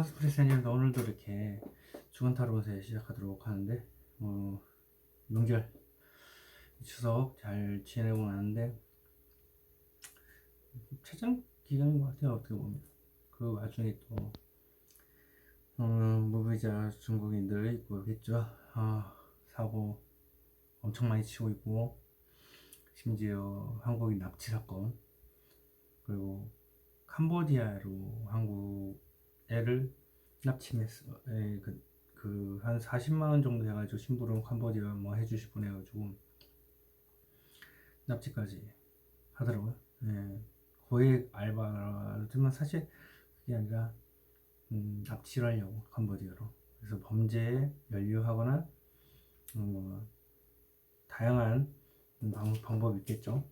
프랑스 프리세님도 오늘도 이렇게 주간 타로세 시작하도록 하는데 명절 추석 잘 지내고 나는데 최장 기간인 것 같아요. 어떻게 보면 그 와중에 또 무비자 중국인들 있고겠죠. 사고 엄청 많이 치고 있고, 심지어 한국인 납치 사건, 그리고 캄보디아로 한국 애를 납치했어. 한 40만 원 정도 해가지고 심부름 캄보디아 뭐 해주실 분 해가지고 납치까지 하더라고요. 예, 고액 알바지만 사실 그게 아니라 납치를 하려고 캄보디아로. 그래서 범죄에 연루하거나 뭐 다양한 방법이 있겠죠.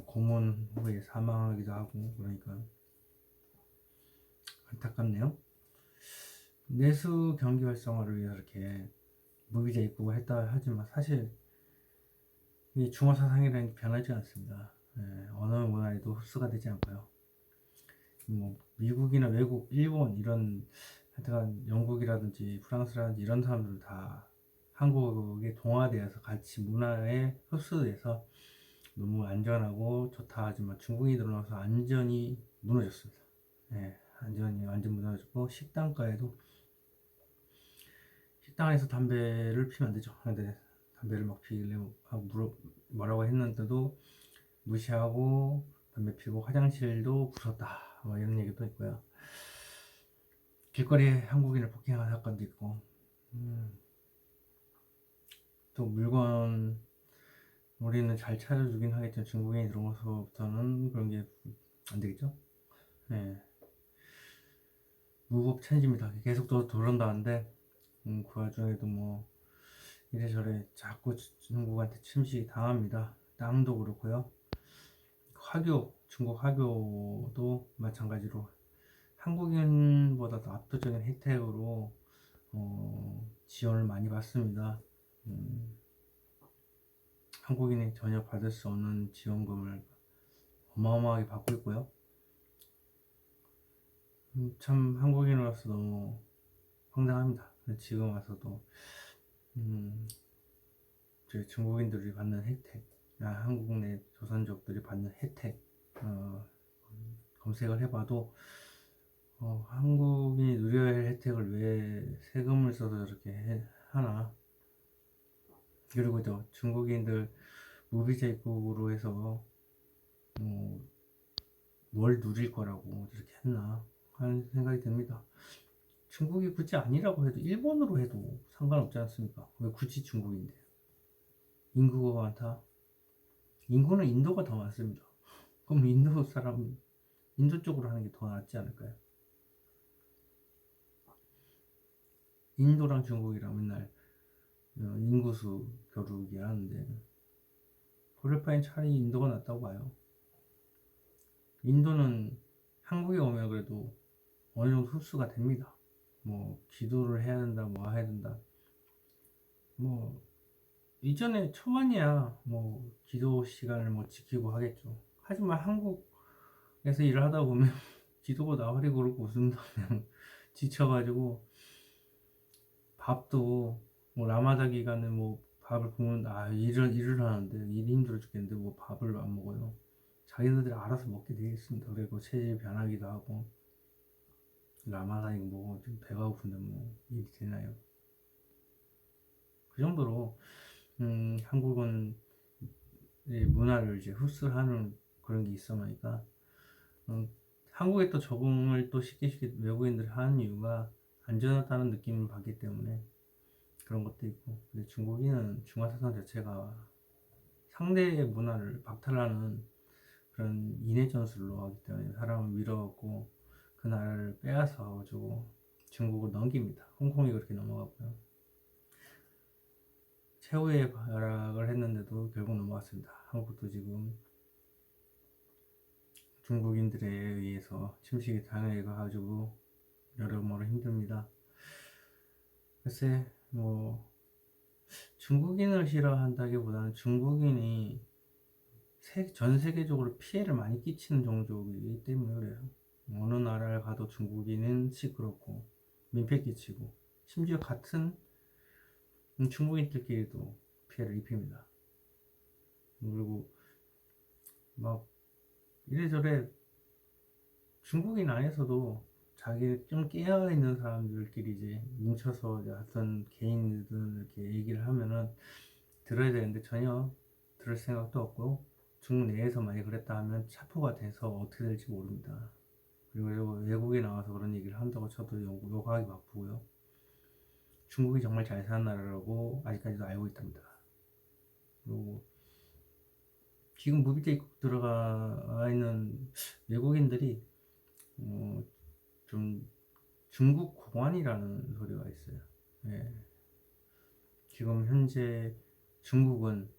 고문 후에 사망하기도 하고, 그러니까 안타깝네요. 내수 경기 활성화를 위해서 이렇게 무비자 입국을 했다 하지만 사실 이 중화 사상이라는 게 변하지 않습니다. 어느 문화에도 흡수가 되지 않고요. 뭐 미국이나 외국, 일본 이런 하여튼 영국이라든지 프랑스라든지 이런 사람들 다 한국에 동화되어서 같이 문화에 흡수돼서 너무 안전하고 좋다 하지만 중국이 들어와서 안전이 무너졌습니다. 안전이 완전 무너졌고, 식당가에도 식당 안에서 담배를 피면 안 되죠. 근데 담배를 막 피길래 하고 뭐라고 했는데도 무시하고 담배 피고 화장실도 부쉈다, 뭐 이런 얘기도 있고요. 길거리에 한국인을 폭행한 사건도 있고, 또 물건 우리는 잘 찾아주긴 하겠지만 중국인이 들어와서부터는 그런 게 안 되겠죠. 무법천지입니다. 계속 또 돌아온다는데 그 와중에도 뭐 이래저래 자꾸 중국한테 침식이 당합니다. 땅도 그렇고요. 중국 화교도 마찬가지로 한국인보다도 압도적인 혜택으로 지원을 많이 받습니다. 한국인이 전혀 받을 수 없는 지원금을 어마어마하게 받고 있고요. 참 한국인으로서 너무 황당합니다. 지금 와서도 저희 중국인들이 받는 혜택, 한국 내 조선족들이 받는 혜택 검색을 해봐도 한국인이 누려야 할 혜택을 왜 세금을 써서 저렇게 하나. 그리고 저 중국인들 무비자 입국으로 해서 뭘 누릴 거라고 저렇게 했나 하는 생각이 듭니다. 중국이 굳이 아니라고 해도 일본으로 해도 상관없지 않습니까? 왜 굳이 중국인데? 인구가 많다. 인구는 인도가 더 많습니다. 그럼 인도 쪽으로 하는 게 더 낫지 않을까요? 인도랑 중국이랑 맨날 인구수 겨루기 하는데, 그럴 바엔 차라리 인도가 낫다고 봐요. 인도는 한국에 오면 그래도 어느 정도 흡수가 됩니다. 뭐 기도를 해야 된다, 뭐 해야 된다. 뭐 이전에 초반이야 뭐 기도 시간을 뭐 지키고 하겠죠. 하지만 한국에서 일을 하다 보면 기도가 나발이 고르고 웃음도 그냥 지쳐가지고, 밥도 뭐 라마다 기간에 뭐 밥을 굶는 일을 하는데 일이 힘들어 죽겠는데 뭐 밥을 안 먹어요. 자기네들이 알아서 먹게 되어 있습니다. 그리고 체질 변하기도 하고, 라마다니고 뭐 좀 배가 고픈데 뭐 일이 되나요? 그 정도로 한국은 문화를 이제 흡수하는 그런 게 있어 보니까 한국에 또 적응을 또 쉽게 외국인들이 하는 이유가 안전하다는 느낌을 받기 때문에 그런 것도 있고. 근데 중국인은 중화사상 자체가 상대의 문화를 박탈하는 그런 인해 전술로 하기 때문에 사람을 밀어갖고 그 나라를 빼앗아 가지고 중국을 넘깁니다. 홍콩이 그렇게 넘어갔고요. 최후의 발악을 했는데도 결국 넘어갔습니다. 한국도 지금 중국인들에 의해서 침식이 당해가지고 여러모로 힘듭니다. 글쎄 뭐 중국인을 싫어한다기보다는 중국인이 전 세계적으로 피해를 많이 끼치는 종족이기 때문에 그래요. 어느 나라를 가도 중국인은 시끄럽고, 민폐 끼치고, 심지어 같은 중국인들끼리도 피해를 입힙니다. 그리고 막 이래저래 중국인 안에서도 자기 좀 깨어있는 사람들끼리 이제 뭉쳐서 이제 어떤 개인들 이렇게 얘기를 하면은 들어야 되는데 전혀 들을 생각도 없고, 중국 내에서 만약 그랬다 하면 체포가 돼서 어떻게 될지 모릅니다. 그리고 외국에 나와서 그런 얘기를 한다고 쳐도 욕하기 바쁘고요. 중국이 정말 잘 사는 나라라고 아직까지도 알고 있답니다. 그리고 지금 무비자 입국 들어가 있는 외국인들이 좀 중국 공안이라는 소리가 있어요. 예. 지금 현재 중국은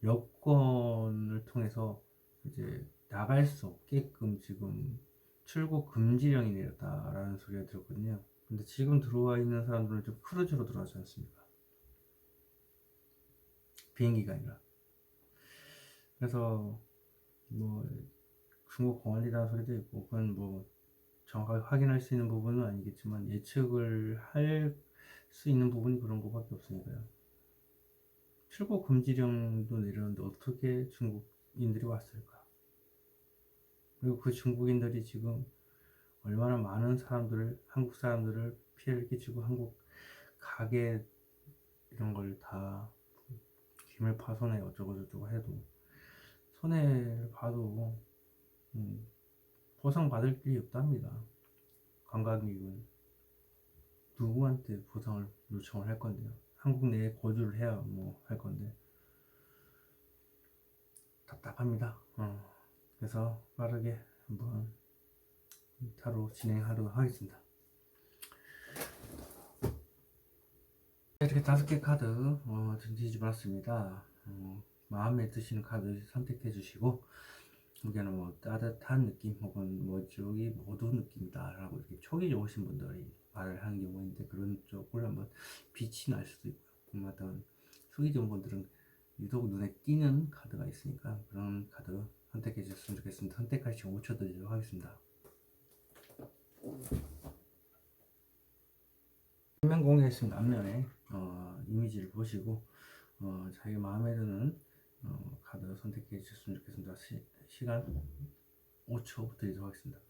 여권을 통해서 이제 나갈 수 없게끔 지금 출국 금지령이 내렸다라는 소리가 들었거든요. 근데 지금 들어와 있는 사람들은 좀 크루즈로 들어가지 않습니까? 비행기가 아니라. 그래서 뭐 중국 공안이라는 소리도 있고, 그건 뭐 정확하게 확인할 수 있는 부분은 아니겠지만 예측을 할 수 있는 부분이 그런 것밖에 없으니까요. 출국 금지령도 내렸는데 어떻게 중국인들이 왔을까? 그리고 그 중국인들이 지금 얼마나 많은 사람들을, 한국 사람들을 피해를 끼치고 한국 가게 이런 걸 다 기밀 파손해 어쩌고 저쩌고 해도 손해를 봐도 보상받을 길이 없답니다. 관광객은 누구한테 보상을 요청을 할 건데요. 한국 내에 거주를 해야 뭐 할 건데 답답합니다. 그래서 빠르게 한번 타로 진행하도록 하겠습니다. 이렇게 5개 카드 뒤집어 놨습니다. 마음에 드시는 카드 선택해 주시고, 여기는 뭐 따뜻한 느낌 혹은 뭐 쪽이 모두 느낌이다 라고 이렇게 촉이 좋으신 분들이 말을 하는 경우가 있는데, 그런 쪽을 한번 빛이 날 수도 있고요. 어떤 속이 좋은 분들은 유독 눈에 띄는 카드가 있으니까 그런 카드 선택해 주셨으면 좋겠습니다. 선택할 시간 5초 드리도록 하겠습니다. 화면 공개했습니다. 앞면에 이미지를 보시고 자기 마음에 드는 카드 선택해 주셨으면 좋겠습니다. 시간 5초 드리도록 하겠습니다.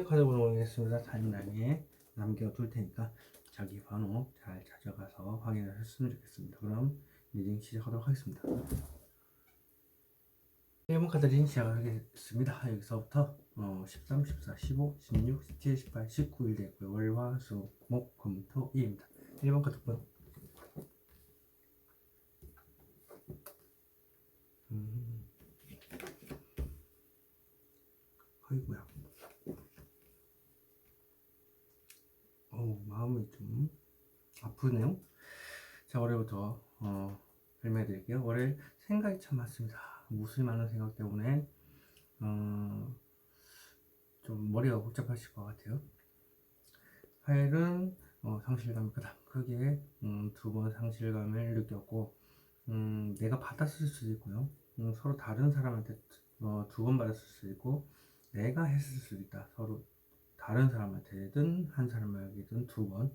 카드 보겠습니다. 타임라인에 남겨둘 테니까 자기 번호 잘 찾아가서 확인하셨으면 좋겠습니다. 그럼 리딩 시작하도록 하겠습니다. 1번 카드 리딩 시작하겠습니다. 여기서부터 13, 14, 15, 16, 17, 18, 19일 됐고요. 월, 화, 수, 목, 금, 토, 일입니다. 1번 카드 번. 아이고야. 마음이 좀 아프네요. 자, 월요일부터 설명해 드릴게요. 월요일 생각이 참 많습니다. 무수히 많은 생각 때문에 좀 머리가 복잡하실 것 같아요. 화요일은 상실감이 가장 크게 2번 상실감을 느꼈고, 내가 받았을 수도 있고요. 서로 다른 사람한테 2번 받았을 수도 있고, 내가 했을 수도 있다. 서로 다른 사람한테든 한 사람에게든 2번.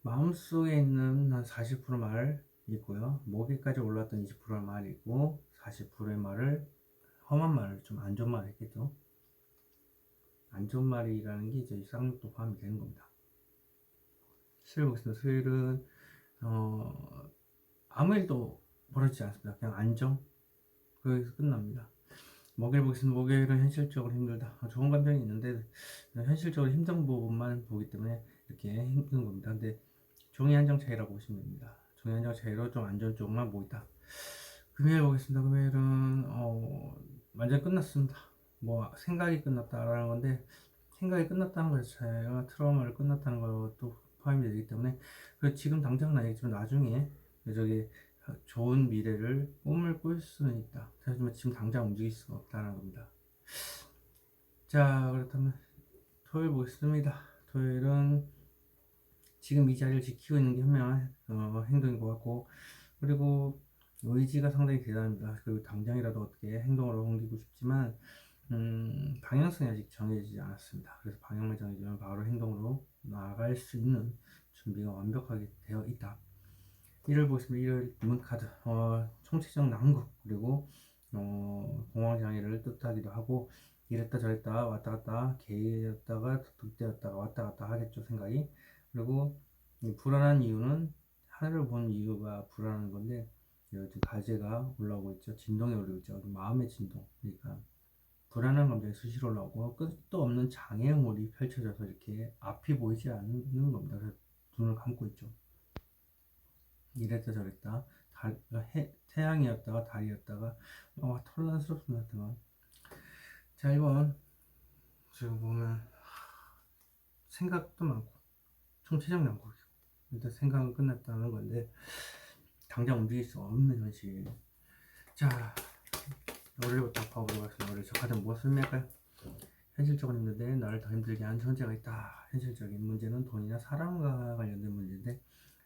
마음속에 있는 한 40% 말 있고요. 목에까지 올랐던 20%의 말이 있고, 40%의 말을, 험한 말을, 좀 안 좋은 말을 했겠죠. 안 좋은 말이라는 게 이제 쌍욕도 포함이 되는 겁니다. 수요일 보겠습니다. 수요일은 아무 일도 벌어지지 않습니다. 그냥 안정, 거기서 끝납니다. 목요일 보겠습니다. 목요일은 현실적으로 힘들다. 좋은 감정이 있는데 현실적으로 힘든 부분만 보기 때문에 이렇게 힘든 겁니다. 근데 종이 한 장 차이라고 보시면 됩니다. 종이 한 장 차이로 좀 안 좋은 쪽만 보이다. 금요일 보겠습니다. 금요일은 완전 끝났습니다. 뭐 생각이 끝났다라는 건데, 생각이 끝났다는 것 자체가 트라우마를 끝났다는 것도 포함이 되기 때문에, 지금 당장은 아니겠지만 나중에 저기 좋은 미래를 꿈을 꿀 수는 있다. 하지만 지금 당장 움직일 수가 없다는 겁니다. 자, 그렇다면 토요일 보겠습니다. 토요일은 지금 이 자리를 지키고 있는 게 현명한 행동인 것 같고, 그리고 의지가 상당히 대단합니다. 그리고 당장이라도 어떻게 행동으로 옮기고 싶지만 방향성이 아직 정해지지 않았습니다. 그래서 방향만 정해지면 바로 행동으로 나아갈 수 있는 준비가 완벽하게 되어 있다. 1월 보겠습니다. 1월 문카드 총체적 난국 그리고 공황장애를 뜻하기도 하고 이랬다 저랬다 왔다 갔다 개였다가 득대였다가 왔다 갔다 하겠죠 생각이. 그리고 불안한 이유는 하늘을 본 이유가 불안한 건데 지금 가제가 올라오고 있죠. 진동이 오르고 있죠. 마음의 진동. 그러니까 불안한 감정이 수시로 올라오고 끝도 없는 장애물이 펼쳐져서 이렇게 앞이 보이지 않는 겁니다. 그래서 눈을 감고 있죠. 이랬다 저랬다 태양이었다가 달이었다가 혼란스럽습니다. 자, 1번 지금 보면 생각도 많고 총체적 난국이고 일단 생각은 끝났다는 건데 당장 움직일 수 없는 현실. 자, 월요일부터 파워보도록 하겠습니다. 월요일 저 카드는 무엇을 의미할까요? 현실적으로 힘든데 나를 더 힘들게 하는 존재가 있다. 현실적인 문제는 돈이나 사랑과 관련된 문제인데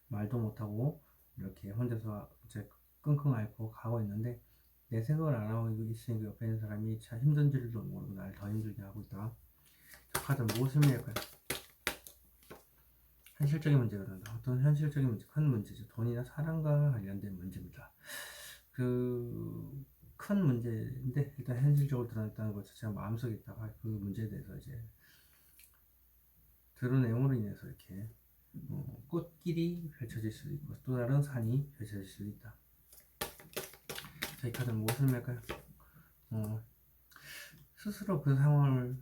말도 못하고 이렇게 혼자서 이제 끙끙 앓고 가고 있는데 내 생각을 안 하고 있으니까 옆에 있는 사람이 참 힘든 줄도 모르고 나를 더 힘들게 하고 있다. 저 카드는 무엇을 의미할까요? 현실적인 문제가 된다. 어떤 현실적인 문제, 큰 문제죠. 돈이나 사랑과 관련된 문제입니다. 그 큰 문제인데 일단 현실적으로 드러났다는 것 자체가 마음속에 있다가 그 문제에 대해서 이제 드러냄으로 인해서 이렇게 꽃길이 펼쳐질 수도 있고 또 다른 산이 펼쳐질 수도 있다. 자, 이 카드는 무엇을 의미할까요? 스스로 그 상황을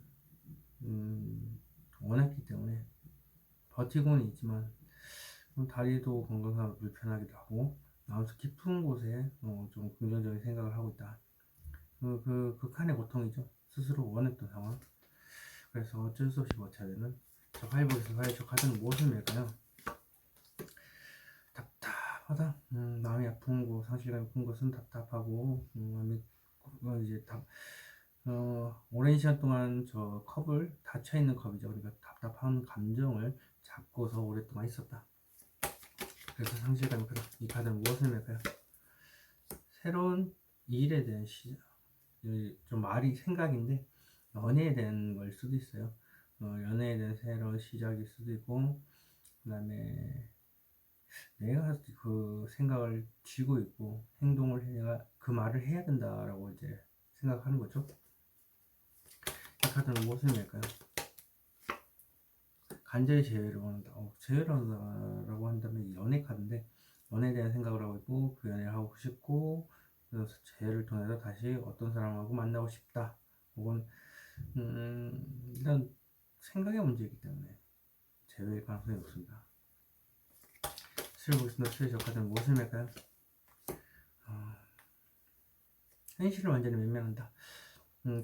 원했기 때문에 버티고는 있지만 다리도 건강하고 불편하기도 하고 마음속 깊은 곳에 좀 긍정적인 생각을 하고 있다. 그 극한의 고통이죠. 스스로 원했던 상황. 그래서 어쩔 수 없이 버텨야 되는 저 화해 보겠습니다. 화해 저 카드는 무엇을 의미할까요? 답답하다. 마음이 아픈 거, 상실감이 큰 것은 답답하고 마음이 이제 오랜 시간 동안 저 컵을 닫혀 있는 컵이죠. 그러니까 답답한 감정을 잡고서 오랫동안 있었다. 그래서 상실감이 크다. 이 카드는 무엇을 의미할까요? 새로운 일에 대한 시작. 좀 말이 생각인데 연애에 대한 걸 수도 있어요. 연애에 대한 새로운 시작일 수도 있고 그 다음에 내가 그 생각을 쥐고 있고 행동을 해야 그 말을 해야 된다라고 이제 생각하는 거죠. 이 카드는 무엇을 의미할까요? 간절히 재회를 원한다. 재회를 원한다라고 한다면 연애 카드인데 연애에 대한 생각을 하고 있고 그 연애를 하고 싶고 그래서 재회를 통해서 다시 어떤 사람하고 만나고 싶다. 혹은 일단 생각의 문제이기 때문에 재회일 가능성이 높습니다. 수를 보겠습니다. 수의 저 카드는 무엇을 의미할까요? 현실을 완전히 외면한다.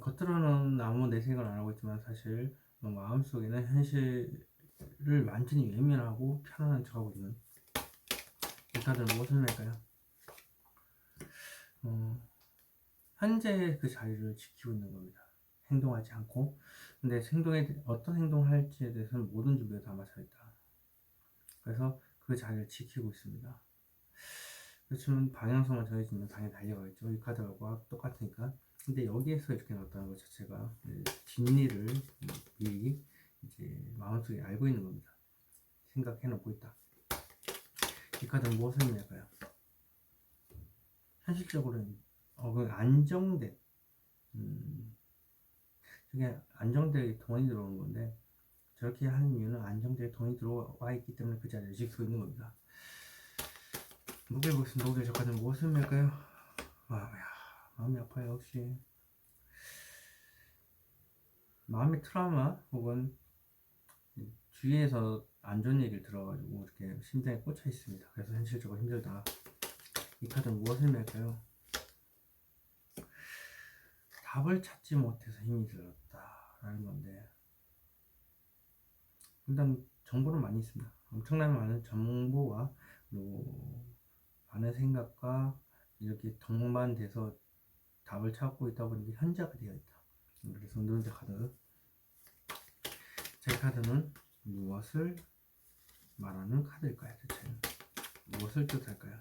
겉으로는 아무 내색을 안 하고 있지만 사실 마음속에는 현실을 완전히 외면하고 편안한 척하고 있는 이 카드는 무엇을 의미할까요? 현재의 그 자리를 지키고 있는 겁니다. 행동하지 않고. 근데 어떤 행동을 할지에 대해서는 모든 준비가 다 마쳐 있다. 그래서 그 자리를 지키고 있습니다. 그렇지만 방향성만 정해지면 당연히 달려가겠죠. 이 카드하고 똑같으니까. 근데 여기에서 이렇게 나왔다는 것 자체가 뒷일을 미리 이제 마음속에 알고 있는 겁니다. 생각해 놓고 있다. 이 카드는 무엇을 의미할까요? 현실적으로는 안정된 저게 안정되게 돈이 들어오는 건데 저렇게 하는 이유는 안정되게 돈이 들어와 있기 때문에 그 자리를 지키고 있는 겁니다. 목요일 보겠습니다. 목요일 저 카드는 무엇을 의미할까요? 마음이 아파요. 혹시 마음의 트라우마 혹은 주위에서 안 좋은 얘기를 들어가지고 이렇게 심장에 꽂혀 있습니다. 그래서 현실적으로 힘들다. 이 카드는 무엇을 의미할까요? 답을 찾지 못해서 힘이 들었다라는 건데 일단 정보는 많이 있습니다. 엄청나게 많은 정보와 그리고 많은 생각과 이렇게 동반돼서 답을 찾고 있다 보니까 현재가 되어 있다. 그래서 누른자 카드. 제 카드는 무엇을 말하는 카드일까요? 대체 무엇을 뜻할까요?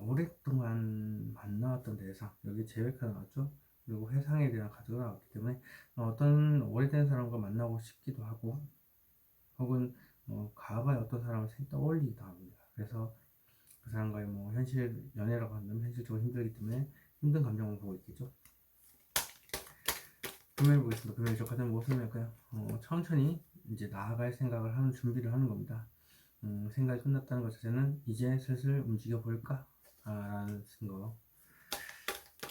오랫동안 만나왔던 대상, 여기 제베카 나왔죠. 그리고 해상에 대한 카드가 나왔기 때문에 어떤 오래된 사람과 만나고 싶기도 하고, 혹은 과거의 어떤 사람을 떠올리기도 합니다. 그래서 그 사람과의 현실 연애라고 한다면 현실적으로 힘들기 때문에 힘든 감정을 보고 있겠죠. 금요일 보겠습니다. 금요일 저 카드는 무엇을 할까요? 천천히 이제 나아갈 생각을 하는 준비를 하는 겁니다. 생각이 끝났다는 것 자체는 이제 슬슬 움직여 볼까? 라는 거.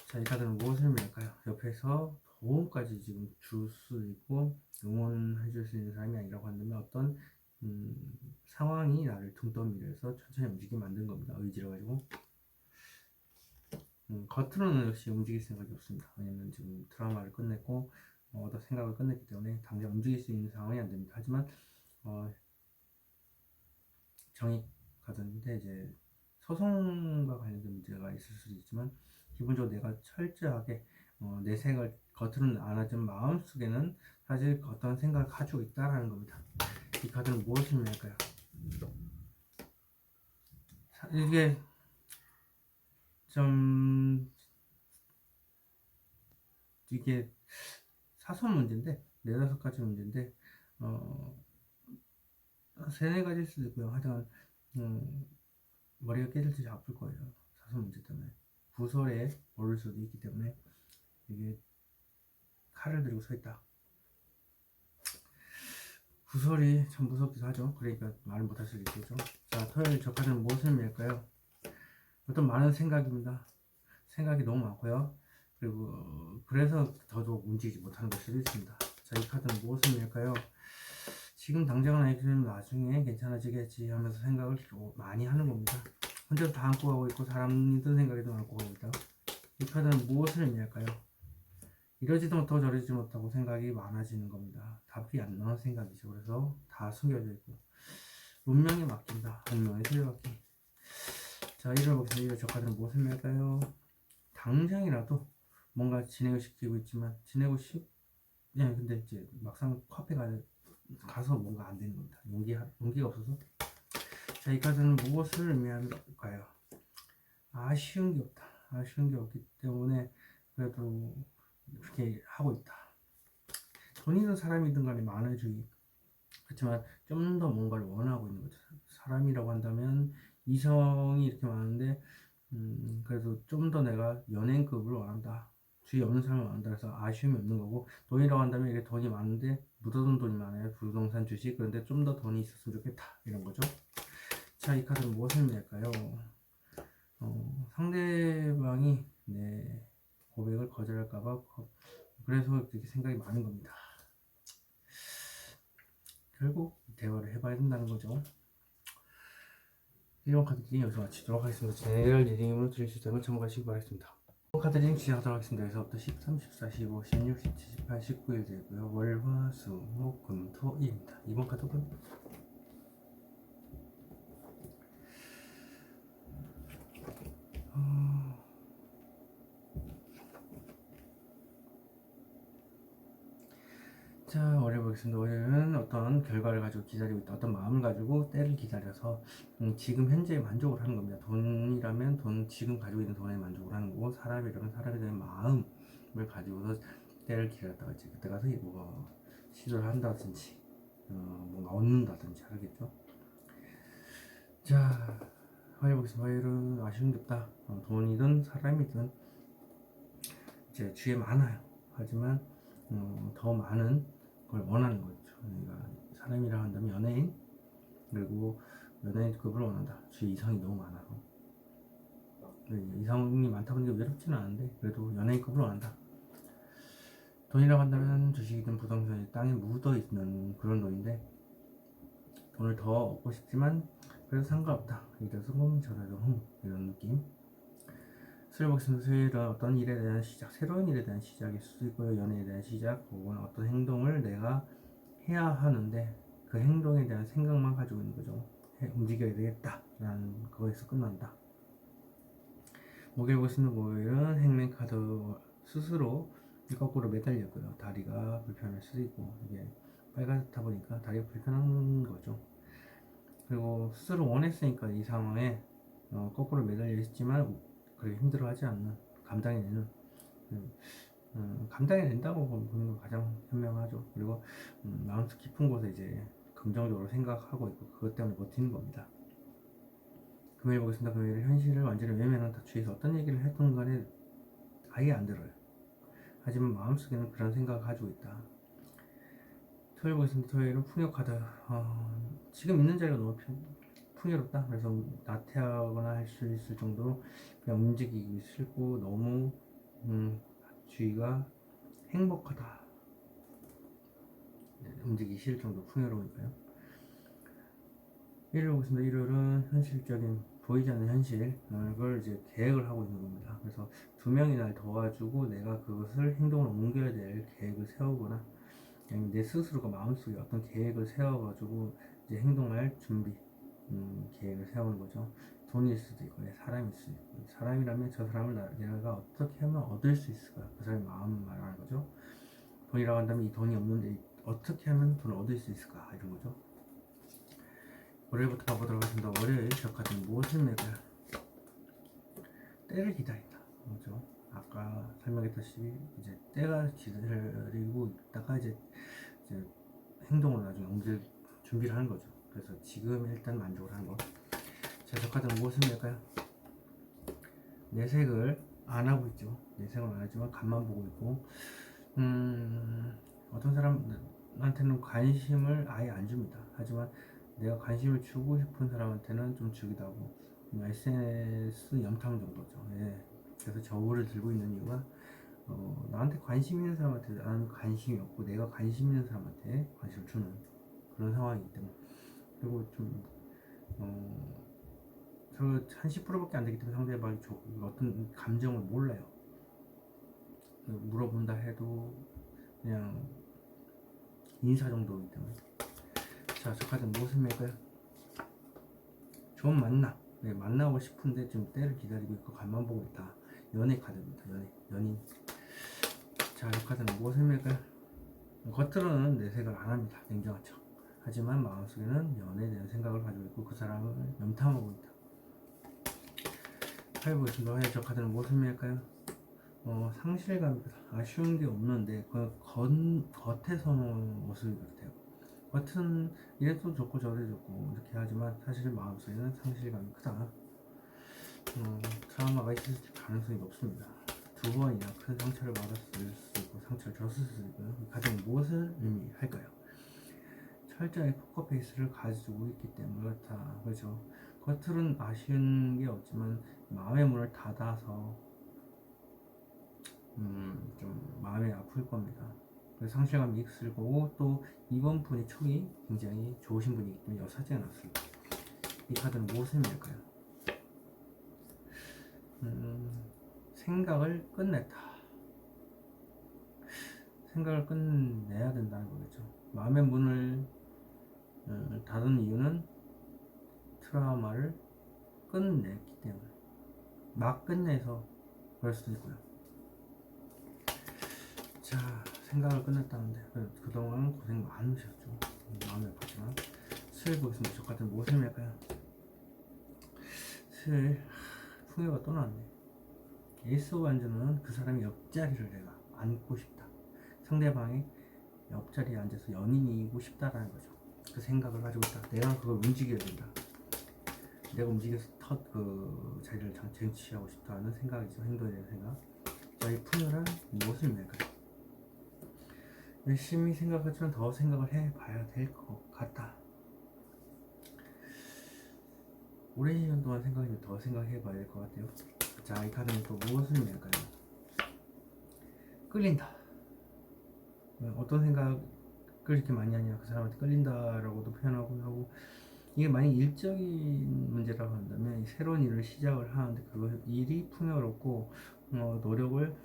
자, 이 카드는 무엇을 의미할까요? 옆에서 도움까지 지금 줄 수 있고 응원해 줄 수 있는 사람이 아니라고 한다면 어떤 상황이 나를 둥떠밀어서 천천히 움직이게 만든 겁니다. 의지를 가지고. 겉으로는 역시 움직일 생각이 없습니다. 왜냐면 지금 드라마를 끝냈고 어떤 생각을 끝냈기 때문에 당장 움직일 수 있는 상황이 안 됩니다. 하지만 정의 카드인데 이제 소송과 관련된 문제가 있을 수도 있지만 기본적으로 내가 철저하게 내 생각을 겉으로는 안 하지만 마음속에는 사실 어떤 생각을 가지고 있다라는 겁니다. 이 카드는 무엇을 의미할까요? 이게 좀 이게 사소한 문제인데 네다섯 가지 문제인데 세네 가지일 수도 있고요. 하여간 머리가 깨질 듯이 아플 거예요. 사소한 문제 때문에 구설에 오를 수도 있기 때문에 이게 칼을 들고 서 있다. 구설이 참 무섭기도 하죠. 그러니까 말을 못할 수도 있겠죠. 자, 토요일 저 카드는 무엇을 의미할까요? 어떤 많은 생각입니다. 생각이 너무 많고요. 그리고 그래서 더더욱 움직이지 못하는 걸 수도 있습니다. 자, 이 카드는 무엇을 의미할까요? 지금 당장은 아니지만 나중에 괜찮아지겠지 하면서 생각을 많이 하는 겁니다. 혼자서 다 안고 가고 있고 사람들 생각에도 안고 가고 있다. 이 카드는 무엇을 의미할까요? 이러지도 못하고 저러지 못하고 생각이 많아지는 겁니다. 답이 안 나오는 생각이죠. 그래서 다 숨겨져 있고 운명에 맡긴다. 운명에 틀려받기. 자, 이를 보겠습니다. 이를 저 카드는 무엇을 의미할까요? 당장이라도 뭔가 진행을 시키고 있지만 네, 근데 이제 막상 카페가 가서 뭔가 안 되는 겁니다. 용기가 없어서. 자, 이 카드는 무엇을 의미할까요? 아쉬운 게 없다. 아쉬운 게 없기 때문에 그래도 그렇게 하고 있다. 돈이든 사람이든 간에 많아지기. 그렇지만 좀 더 뭔가를 원하고 있는 거죠. 사람이라고 한다면 이성이 이렇게 많은데 그래도 좀 더 내가 연예인급을 원한다. 주위 없는 사람을 원한다. 그래서 아쉬움이 없는 거고, 돈이라고 한다면 이게 돈이 많은데 묻어둔 돈이 많아요. 부동산 주식. 그런데 좀 더 돈이 있었으면 좋겠다. 이런 거죠. 자, 이 카드는 무엇을 의미할까요? 상대방이 내 고백을 거절할까봐 그래서 이렇게 생각이 많은 겁니다. 결국 대화를 해봐야 된다는 거죠. 이런 카드 리딩 여기서 마치도록 하겠습니다. 제네럴 리딩으로 드릴 수 있다는 걸 참고하시기 바라겠습니다. 카드 리딩 시작하도록 하겠습니다. 여기서부터 13, 14, 15, 16, 17, 18, 19일 되고요. 월, 화, 수, 목, 금, 토, 일입니다. 이번 카드는 자, 월요일 보겠습니다. 월요일은 어떤 결과를 가지고 기다리고 있다. 어떤 마음을 가지고 때를 기다려서 지금 현재에 만족을 하는 겁니다. 돈이라면 지금 가지고 있는 돈에 만족을 하는 거고, 사람이라면 사람에 대한 마음을 가지고서 때를 기다렸다가 이제 그때 가서 시도를 한다든지 뭔가 얻는다든지 하겠죠. 자, 화요일 보겠습니다. 화요일은 아쉬운 게 없다. 돈이든 사람이든 이제 주위에 많아요. 하지만 더 많은 걸 원하는 거죠. 그러니까 사람이라 한다면 연예인, 그리고 연예인급을 원한다. 주위 이성이 너무 많아서 이성이 많다 보니까 외롭지는 않은데 그래도 연예인급을 원한다. 돈이라고 한다면 주식이든 부동산이 땅에 묻어 있는 그런 돈인데 돈을 더 얻고 싶지만 그래도 상관없다. 이래서 저래도 이런 느낌. 수요일 보겠습니다. 수요일은 어떤 일에 대한 시작, 새로운 일에 대한 시작일 수도 있고요. 연애에 대한 시작, 혹은 어떤 행동을 내가 해야 하는데 그 행동에 대한 생각만 가지고 있는 거죠. 움직여야 되겠다 라는 거에서 끝난다. 목요일 보시는 목요일은 행맨 카드 스스로 거꾸로 매달렸고요. 다리가 불편할 수도 있고 이게 빨갛다 보니까 다리가 불편한 거죠. 그리고 스스로 원했으니까 이 상황에 거꾸로 매달려 있지만 그렇게 힘들어하지 않는, 감당해내는, 감당해낸다고 보는 건 가장 현명하죠. 그리고 마음속 깊은 곳에 이제 긍정적으로 생각하고 있고 그것 때문에 버티는 겁니다. 금요일 보겠습니다. 금요일 현실을 완전히 외면한다 주위에서 어떤 얘기를 했던 간에 아예 안 들어요. 하지만 마음속에는 그런 생각을 가지고 있다. 토요일 보겠습니다. 토요일은 풍요 카드. 지금 있는 자리가 너무 풍요롭다. 그래서 나태하거나 할 수 있을 정도로 그냥 움직이기 싫고 너무 주위가 행복하다. 네, 움직이기 싫을 정도로 풍요로우니까요. 일요일 보겠습니다. 일요일은 현실적인 보이지 않는 현실 그걸 이제 계획을 하고 있는 겁니다. 그래서 두 명이 날 도와주고 내가 그것을 행동으로 옮겨야 될 계획을 세우거나 내 스스로가 마음속에 어떤 계획을 세워가지고 이제 행동할 준비 계획을 세우는 거죠. 돈일 수도 있고 사람일 수도 있고 사람이라면 저 사람을 내가 어떻게 하면 얻을 수 있을까 그 사람의 마음을 말하는 거죠. 돈이라고 한다면 이 돈이 없는데 어떻게 하면 돈을 얻을 수 있을까 이런 거죠. 월요일부터 가보도록 하겠습니다. 월요일 적화된 무엇을 매고요? 때를 기다린다. 그죠? 아까 설명했다시피 이제 때가 기다리고 있다가 이제 행동으로 나중에 옮길 준비를 하는 거죠. 그래서 지금 일단 만족을 하는 거. 자, 적화된 무엇을 맬까요? 내색을 안 하고 있죠. 내색을 안 하지만 간만 보고 있고, 어떤 사람한테는 관심을 아예 안 줍니다. 하지만 내가 관심을 주고 싶은 사람한테는 좀 주기도 하고, SNS 염탐 정도죠. 예. 그래서 저울을 들고 있는 이유가 나한테 관심 있는 사람한테 나는 관심이 없고 내가 관심 있는 사람한테 관심을 주는 그런 상황이기 때문에. 그리고 좀 저 한 10%밖에 안 되기 때문에 상대방이 어떤 감정을 몰라요. 물어본다 해도 그냥 인사 정도이기 때문에. 자, 저 카드는 무엇을 맬까요? 좋은 만남. 네, 만나고 싶은데 좀 때를 기다리고 있고 간만 보고 있다. 연애 카드입니다. 연인. 자, 이 카드는 무엇을 맬까요? 겉으로는 내색을 안 합니다. 냉정한 척. 하지만 마음속에는 연애에 대한 생각을 가지고 있고 그 사람을 염탐하고 있다. 파이 보겠습니다. 화요일 저 카드는 무엇을 의미할까요? 상실감입니다. 아쉬운 게 없는데 겉에서는 모습이 그렇대요. 겉은 이래도 좋고 저래도 좋고 이렇게 하지만 사실 마음속에는 상실감이 크다. 트라우마가 있을 가능성이 높습니다. 두 번이나 큰 상처를 받았을 수 있고 상처를 줬을 수 있고요. 가장 무엇을 의미할까요? 철저히 포커페이스를 가지고 있기 때문에 그렇다. 그렇죠. 겉으로는 아쉬운 게 없지만 마음의 문을 닫아서 좀 마음이 아플 겁니다. 그래서 상실감이 있을 거고 또 이번 분이 촉이 굉장히 좋으신 분이기 때문에 여사지 않았습니다. 이 카드는 무엇을 의미할까요? 생각을 끝냈다. 생각을 끝내야 된다는 거겠죠. 마음의 문을 닫은 이유는 트라우마를 끝냈기 때문에 막 끝내서 그럴 수도 있고요. 자, 생각을 끝냈다는데 그동안 고생 많으셨죠. 마음이 아팠지만 수요일 보겠습니다. 저 같은 무엇을 의미할까요? 수요일 풍요가 또 나왔네. 에이스 오브 완전은 그 사람의 옆자리를 내가 앉고 싶다. 상대방의 옆자리에 앉아서 연인이고 싶다라는 거죠. 그 생각을 가지고 있다. 내가 그걸 움직여야 된다. 내가 움직여서 그 자리를 쟁취하고 싶다는 생각이죠. 행동에 대한 생각. 자, 이 풍요란 무엇을 의미할까요? 열심히 생각하지만 더 생각을 해봐야 될 것 같다. 오랜 시간 동안 생각했는데 더 생각해봐야 될 것 같아요. 자, 이 카드는 또 무엇을 의미할까요? 끌린다. 어떤 생각을 이렇게 많이 하냐, 그 사람한테 끌린다라고도 표현하고 하고, 이게 만약 일적인 문제라고 한다면 새로운 일을 시작을 하는데 그 일이 풍요롭고 노력을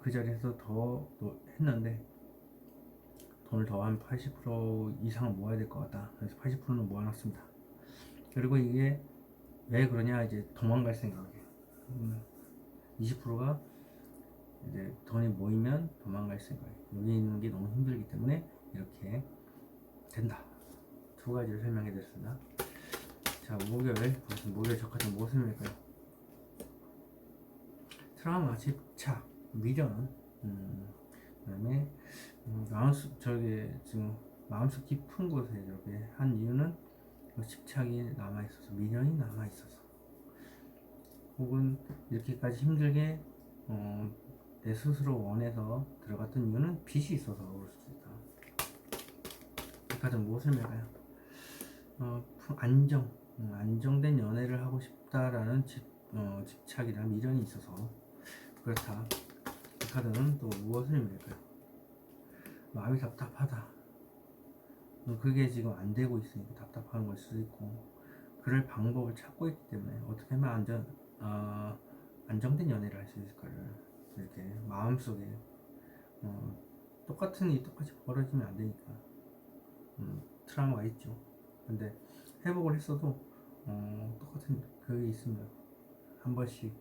그 자리에서 더 했는데 돈을 더 한 80% 이상을 모아야 될 것 같다. 그래서 80%는 모아놨습니다. 그리고 이게 왜 그러냐, 이제 도망갈 생각이에요. 20%가 이제 돈이 모이면 도망갈 생각이에요. 여기 있는 게 너무 힘들기 때문에 이렇게 된다. 두 가지를 설명해 드렸습니다. 자, 목요일 적합한 무엇일까요? 트라우마, 집착, 미련, 그다음에 지금 마음속 깊은 곳에 이렇게 한 이유는 집착이 남아 있어서, 미련이 남아 있어서, 혹은 이렇게까지 힘들게 내 스스로 원해서 들어갔던 이유는 빚이 있어서 그럴 수도 있다. 이 카드는 무엇을 말해요? 안정된 연애를 하고 싶다라는 집착이나 미련이 있어서 그렇다. 이 카드는 또 무엇을 의미할까요? 마음이 답답하다. 그게 지금 안 되고 있으니까 답답한 걸 수도 있고, 그럴 방법을 찾고 있기 때문에 어떻게 하면 안정된 연애를 할 수 있을까를 이렇게 마음속에 똑같은 일이 똑같이 벌어지면 안 되니까 트라우마가 있죠. 근데 회복을 했어도 똑같은 그게 있으면 한 번씩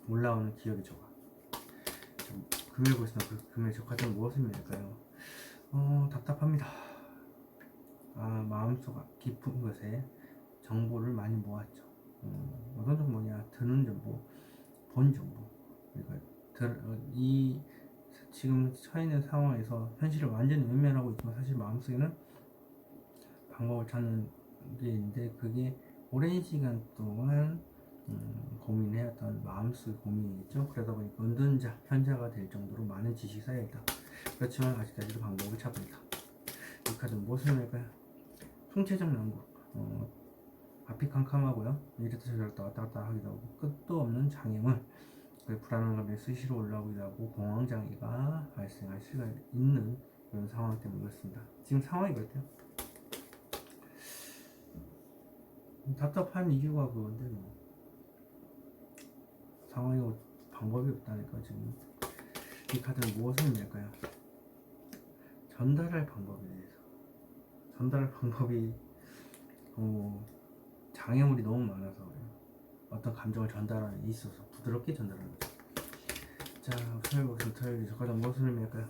올라오는 기억이 좋아. 금요일 보시면 그 금요일 저 카드는 무엇을 의미할까요? 답답합니다. 마음속 깊은 곳에 정보를 많이 모았죠. 어떤 정보냐? 드는 정보, 본 정보. 그러니까 지금 처해 있는 상황에서 현실을 완전히 외면하고 있지만 사실 마음속에는 방법을 찾는 게 있는데, 그게 오랜 시간 동안 고민해왔던 마음속 고민이겠죠. 그러다 보니까 은둔자, 현자가 될 정도로 많은 지식이 쌓여있다. 그렇지만 아직까지도 방법을 찾고 있다. 이 카드는 무엇을 의미할까요? 총체적 난국, 앞이 캄캄하고요, 이랬다 저랬다 왔다 갔다 하기도 하고 끝도 없는 장애물, 불안한 감정이 수시로 올라오기도 하고 공황장애가 발생할 수가 있는 그런 상황 때문에 그렇습니다. 지금 상황이 그렇대요. 답답한 이유가 그건데 상황이 방법이 없다니까. 지금 이 카드는 무엇을 의미할까요? 전달할 방법에 대해서. 전달할 방법이 장애물이 너무 많아서 그래요. 어떤 감정을 전달하는 데 있어서 부드럽게 전달하는 거죠. 자, 토요일 저 카드 무엇을 의미할까요?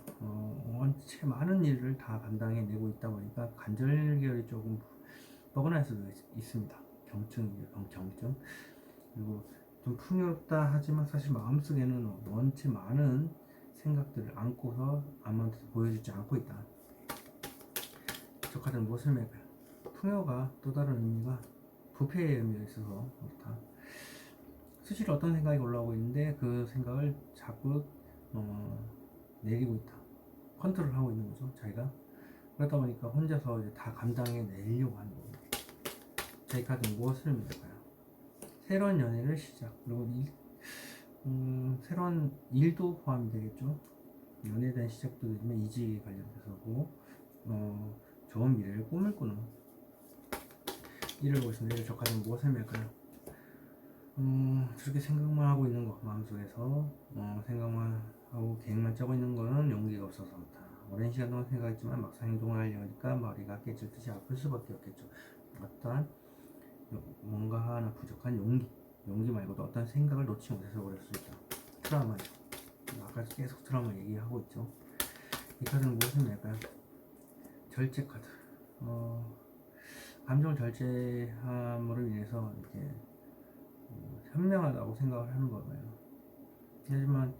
원체 많은 일을 다 감당해내고 있다 보니까 관절결이 조금 뻐근할 수도 있습니다. 경증. 그리고 좀 풍요롭다 하지만 사실 마음속에는 원체 많은 생각들을 안고서 아무한테도 보여주지 않고 있다. 저 카드는 무엇을 의미할까요? 풍요가 또 다른 의미가 부패의 의미가 있어서 그렇다. 수시로 어떤 생각이 올라오고 있는데 그 생각을 자꾸 내리고 있다. 컨트롤하고 있는 거죠, 자기가. 그러다 보니까 혼자서 이제 다 감당해 내려고 하는 겁니다. 이 카드는 무엇을 의미할까요? 새로운 연애를 시작, 그리고 새로운 일도 포함이 되겠죠. 연애에 대한 시작도 되지만 이직에 관련돼서고, 좋은 미래를 꿈을 꾸는 일을 보시는데, 이를 적하면 무엇을 의미할까요? 저렇게 생각만 하고 있는 거, 마음속에서 생각만 하고 계획만 짜고 있는 거는 용기가 없어서 그렇다. 오랜 시간 동안 생각했지만 막상 행동을 하려니까 머리가 깨질 듯이 아플 수밖에 없겠죠. 어떠한 뭔가 하나 부족한 용기 말고도 어떤 생각을 놓지 못해서 그럴 수 있다. 트라우마죠. 아까 계속 트라우마 얘기하고 있죠. 이 카드는 무엇을 의미할까요? 절제 카드. 감정을 절제함으로 인해서 이렇게 현명하다고 생각을 하는 거예요. 하지만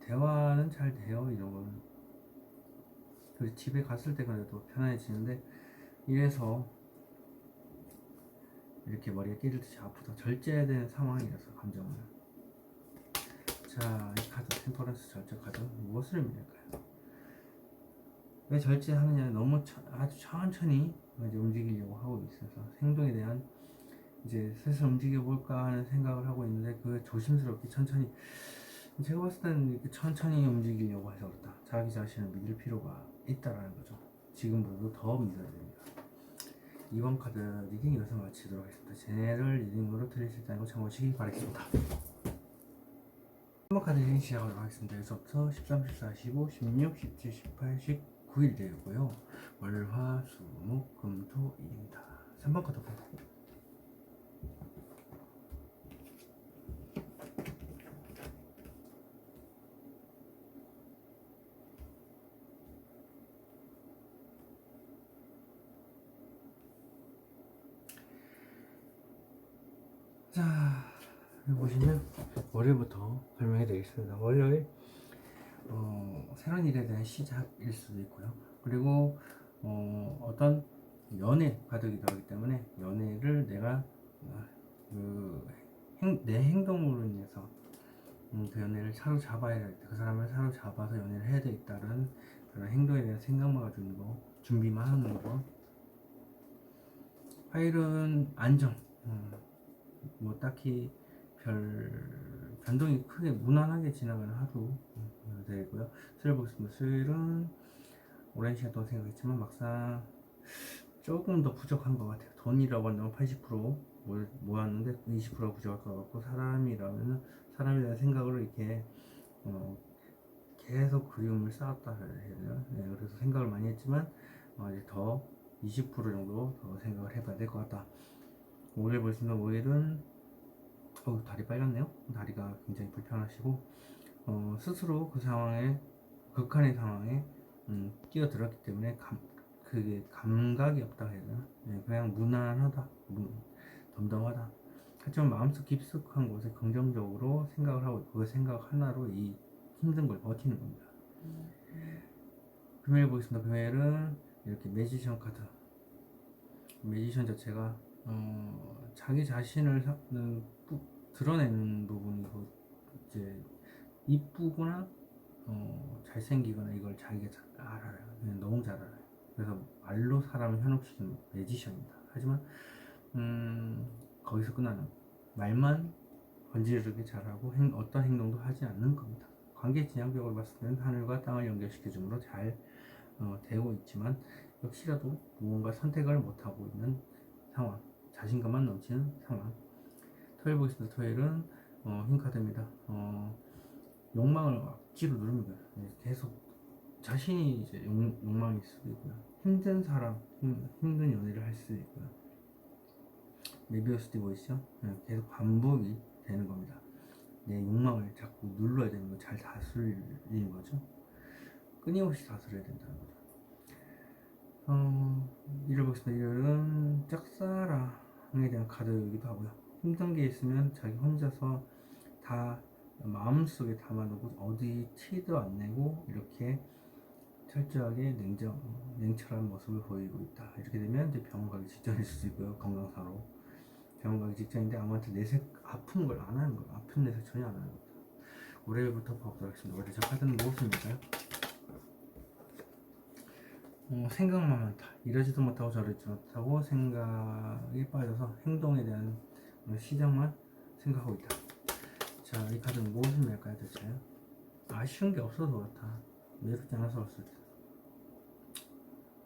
대화는 잘 돼요. 이런 거는. 그리고 집에 갔을 때 그래도 편안해지는데, 이래서 이렇게 머리가 깨질 듯이 아프다. 절제된 상황이라서 감정을. 자, 이 카드 템퍼런스 절제 카드 무엇을 의미할까요? 왜 절제하느냐? 너무 아주 천천히 이제 움직이려고 하고 있어서 행동에 대한 이제 슬슬 움직여볼까 하는 생각을 하고 있는데, 그 조심스럽게 천천히, 제가 봤을 때는 이렇게 천천히 움직이려고 해서 그렇다. 자기 자신을 믿을 필요가 있다라는 거죠. 지금보다도 더 믿어야 됩니다. 이번 카드 리딩 여기서 마치도록 하겠습니다. 제네럴 리딩으로 들릴 수 있다는 거 참고하시기 바라겠습니다. 3번 카드 리딩 시작하도록 하겠습니다. 여기서부터 13, 14, 15, 16, 17, 18, 19일 되고요. 월, 화, 수, 목, 금, 토, 일입니다. 3번 카드 보고. 자, 여기 보시면 월요일부터 설명해 드리겠습니다. 월요일 새로운 일에 대한 시작일 수도 있고요. 그리고 어떤 연애 가득이 들어가기 때문에 연애를 내가 내 행동으로 인해서 그 연애를 사로잡아야 돼. 그 사람을 사로잡아서 연애를 해야 되겠다는 그런 행동에 대한 생각만 가지고 있는 거, 준비만 하는 거. 화요일은 안정. 뭐 딱히 별 변동이 크게 무난하게 지나가는 하루 되고요. 수요일 보겠습니다. 수요일은 오랜 시간 동안 생각했지만 막상 조금 더 부족한 것 같아요. 돈이라고 한다면 80% 모았는데 20%가 부족할 것 같고, 사람이라면 사람에 대한 생각으로 이렇게 계속 그리움을 쌓았다 해야 되나? 네, 그래서 생각을 많이 했지만 이제 더 20% 정도 더 생각을 해봐야 될 것 같다. 5일 보겠습니다. 5일은 다리 빨갛네요. 다리가 굉장히 불편하시고 스스로 그 상황에, 극한의 상황에 뛰어들었기 때문에 그게 감각이 없다 해야 되나? 네, 그냥 무난하다, 덤덤하다. 하지만 마음속 깊숙한 곳에 긍정적으로 생각을 하고 그 생각 하나로 이 힘든 걸 버티는 겁니다. 금요일 보겠습니다. 금요일은 이렇게 매지션 카드. 매지션 자체가 자기 자신을 드러내는 부분이고, 이제 이쁘거나 잘생기거나 이걸 자기가 잘 알아요. 그냥 너무 잘 알아요. 그래서 말로 사람을 현혹시키는 매지션입니다. 하지만 거기서 끝나는, 말만 건지르게 잘하고 어떤 행동도 하지 않는 겁니다. 관계 진양벽을 봤을 때는 하늘과 땅을 연결시켜줌으로 잘 되고 있지만 역시라도 무언가 선택을 못하고 있는 상황, 자신감만 넘치는 상황. 토요일 보겠습니다. 토요일은 흰 카드입니다. 욕망을 억지로 누릅니다. 계속 자신이 이제 욕망이 있을 수도 있고요. 힘든 사람, 힘든 연애를 할 수도 있고요. 메비우스 띠 보이시죠? 계속 반복이 되는 겁니다. 내 욕망을 자꾸 눌러야 되는 거, 잘 다스리는 거죠. 끊임없이 다스려야 된다는 거죠. 일요일 보겠습니다. 일요일은 짝사랑에 대한 카드이기도 하고요. 힘든 게 있으면 자기 혼자서 다 마음속에 담아두고 어디 티도 안 내고 이렇게 철저하게 냉철한 모습을 보이고 있다. 이렇게 되면 이제 병원 가기 직전일 수도 있고요. 건강사로 병원 가기 직전인데 아무한테 내색 아픈 걸 안 하는 거예요. 아픈 내색 전혀 안 하는 겁니다. 월요일부터 보도록 하겠습니다. 월요일 저 카드는 무엇입니까요? 생각만 많다. 이러지도 못하고 저러지도 못하고 생각에 빠져서 행동에 대한 시작만 생각하고 있다. 자, 이 카드는 무엇을 낼까요, 대체? 아쉬운 게 없어서 그렇다. 외롭지 않아서 그렇다.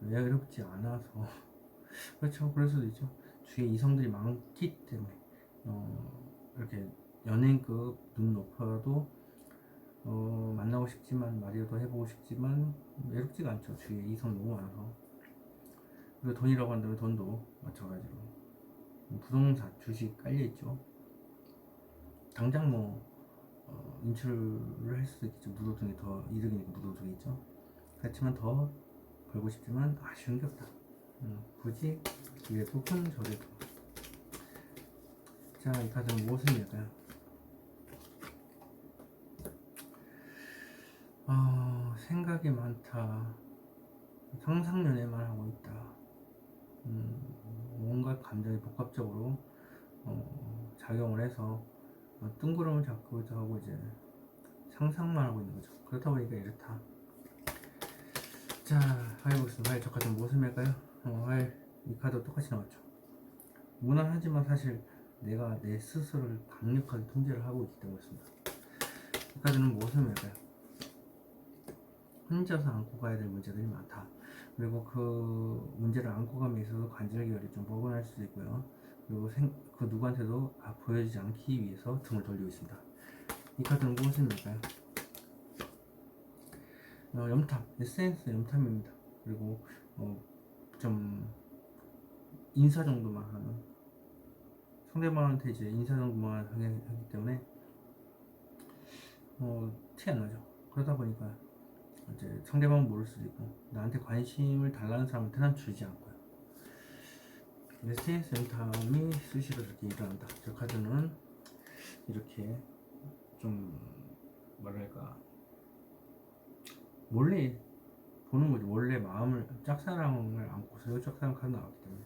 외롭지 않아서. 그렇죠. 그럴 수도 있죠. 주위에 이성들이 많기 때문에 이렇게 연예인급 눈 높아도 만나고 싶지만 말이라도 해보고 싶지만 외롭지가 않죠. 주위에 이성 너무 많아서. 그리고 돈이라고 한다면 돈도 마찬가지로 부동산, 주식 깔려있죠. 당장 인출을 할 수도 있겠죠. 무도중에 더 이득이니까 무도중이죠. 그렇지만 더 벌고 싶지만 아쉬운 게 없다. 굳이 이래도 큰 저래도. 자, 이 카드는 무엇을 낼까요? 생각이 많다. 상상연애만 하고 있다. 뭔가 감정이 복합적으로 작용을 해서 뜬구름을 잡고자 하고 이제 상상만 하고 있는 거죠. 그렇다 보니까 이렇다. 자, 하이 보겠습니다. 하이 저 카드 무엇을 낼까요? 하이 이 카드 똑같이 나왔죠. 무난하지만 사실 내가 내 스스로를 강력하게 통제를 하고 있기 때문이었습니다. 이 카드는 무엇을 낼까요? 혼자서 안고 가야 될 문제들이 많다. 그리고 그 문제를 안고 감에 있어서 관절결이 좀 뻐근할 수도 있고요. 그리고 그 누구한테도 보여지지 않기 위해서 등을 돌리고 있습니다. 이 카드는 무엇입니까요? 염탐, SNS 염탐입니다. 그리고 좀 인사 정도만 하는, 상대방한테 이제 인사 정도만 하기 때문에 티 안 나죠. 그러다 보니까 이제 상대방은 모를 수도 있고 나한테 관심을 달라는 사람한테는 주지 않고요. SNS 센텀이 수시로 이렇게 일어난다. 저 카드는 이렇게 좀 뭐랄까 몰래 보는 거지. 원래 마음을 짝사랑을 안고서 짝사랑 카드 나왔기 때문에.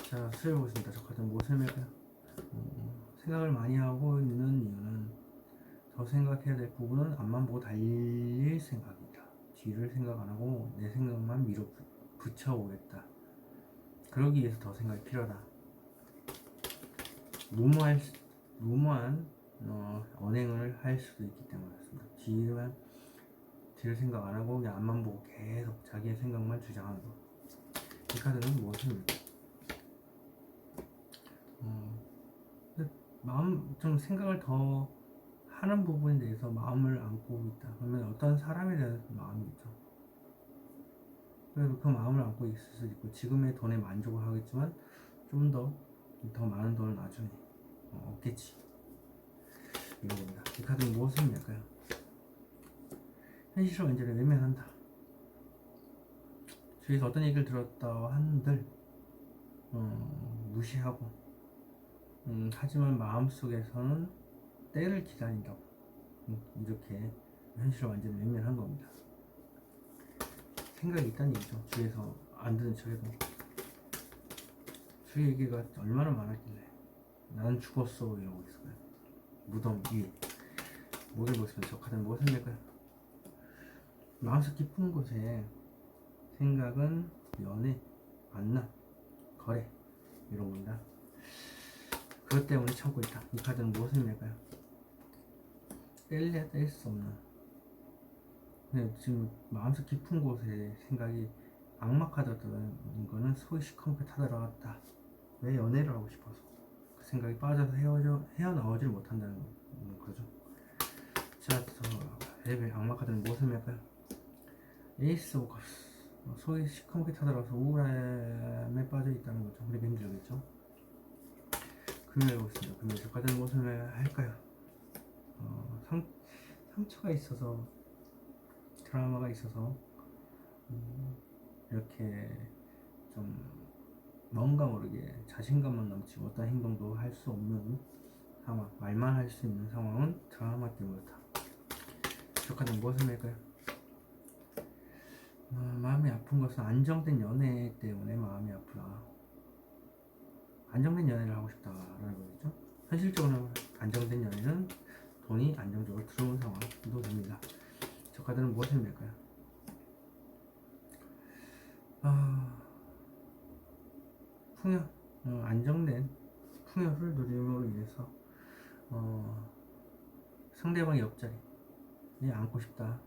자, 수혈 보겠습니다. 저 카드는 무엇을 맺어요? 생각을 많이 하고 있는 이유는 더 생각해야 될 부분은 앞만 보고 달릴 생각이다. 뒤를 생각 안 하고 내 생각만 붙여오겠다. 그러기 위해서 더 생각이 필요하다. 무모한 언행을 할 수도 있기 때문에 그렇습니다. 뒤를 생각 안 하고 그냥 앞만 보고 계속 자기의 생각만 주장하는 거. 이 카드는 무엇입니까? 마음 좀 생각을 더 하는 부분에 대해서 마음을 안고 있다. 그러면 어떤 사람에 대한 마음이겠죠. 그래서 그 마음을 안고 있을 수 있고 지금의 돈에 만족을 하겠지만 좀 더 많은 돈을 나중에 얻겠지. 이런 겁니다. 이 카드는 무엇을 의미할까요? 현실을 완전히 외면한다. 주위에서 어떤 얘기를 들었다 한들 무시하고 하지만 마음속에서는 때를 기다린다고 이렇게 현실을 완전히 외면한 겁니다. 생각이 있다는 얘기죠. 주위에서 안 듣는 척해도 주위 얘기가 얼마나 많았길래 나는 죽었어 이러고 있어요. 무덤 위에 목을 보시면 저 카드는 무엇을 낼까요? 마음속 깊은 곳에 생각은 연애, 만남, 거래 이런 겁니다. 그것 때문에 참고 있다. 이 카드는 무엇을 낼까요? 뗄래야 뗄 수 없는. 근데 지금 마음속 깊은 곳에 생각이 악마 카드였던 거는 소위 시커멓게 타들어갔다. 왜 연애를 하고 싶어서 그 생각이 빠져서 헤어나오질 못한다는 거죠. 자, 랩의 악마 카드는 무엇을 낼까요? 에이스 오브 컵스. 소위 시커멓게 타들어가서 우울함에 빠져 있다는 거죠. 우리 힘들겠죠. 금요일 보겠습니다. 금요일 저 카드는 무엇을 할까요? 상처가 있어서 트라우마가 있어서 이렇게 좀 뭔가 모르게 자신감만 넘치고 어떤 행동도 할 수 없는 상황, 말만 할 수 있는 상황은 트라우마 때문이다. 저 카드는 무엇을 낼까요? 마음이 아픈 것은 안정된 연애 때문에 마음이 아프다. 안정된 연애를 하고 싶다라는 거겠죠. 현실적으로 안정된 연애는 돈이 안정적으로 들어오는 상황도 됩니다. 저 카드는 무엇을 낼까요? 풍요, 안정된 풍요를 누림으로 인해서 상대방의 옆자리에 앉고 싶다.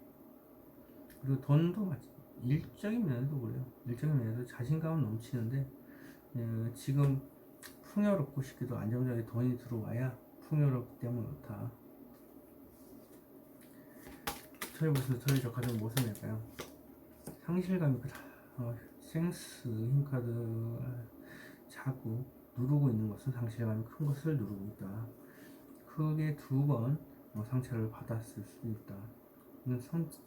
그리고 돈도 일적인 면에도 그래요. 일적인 면에도 자신감은 넘치는데 지금 풍요롭고 싶기도 안정적인 돈이 들어와야 풍요롭기 때문에 그렇다. 저희 무슨 저희 저 카드는 무엇을 낼까요? 상실감이 크다. 생스 힘카드 자꾸 누르고 있는 것은 상실감이 큰 것을 누르고 있다. 크게 2번 상처를 받았을 수도 있다.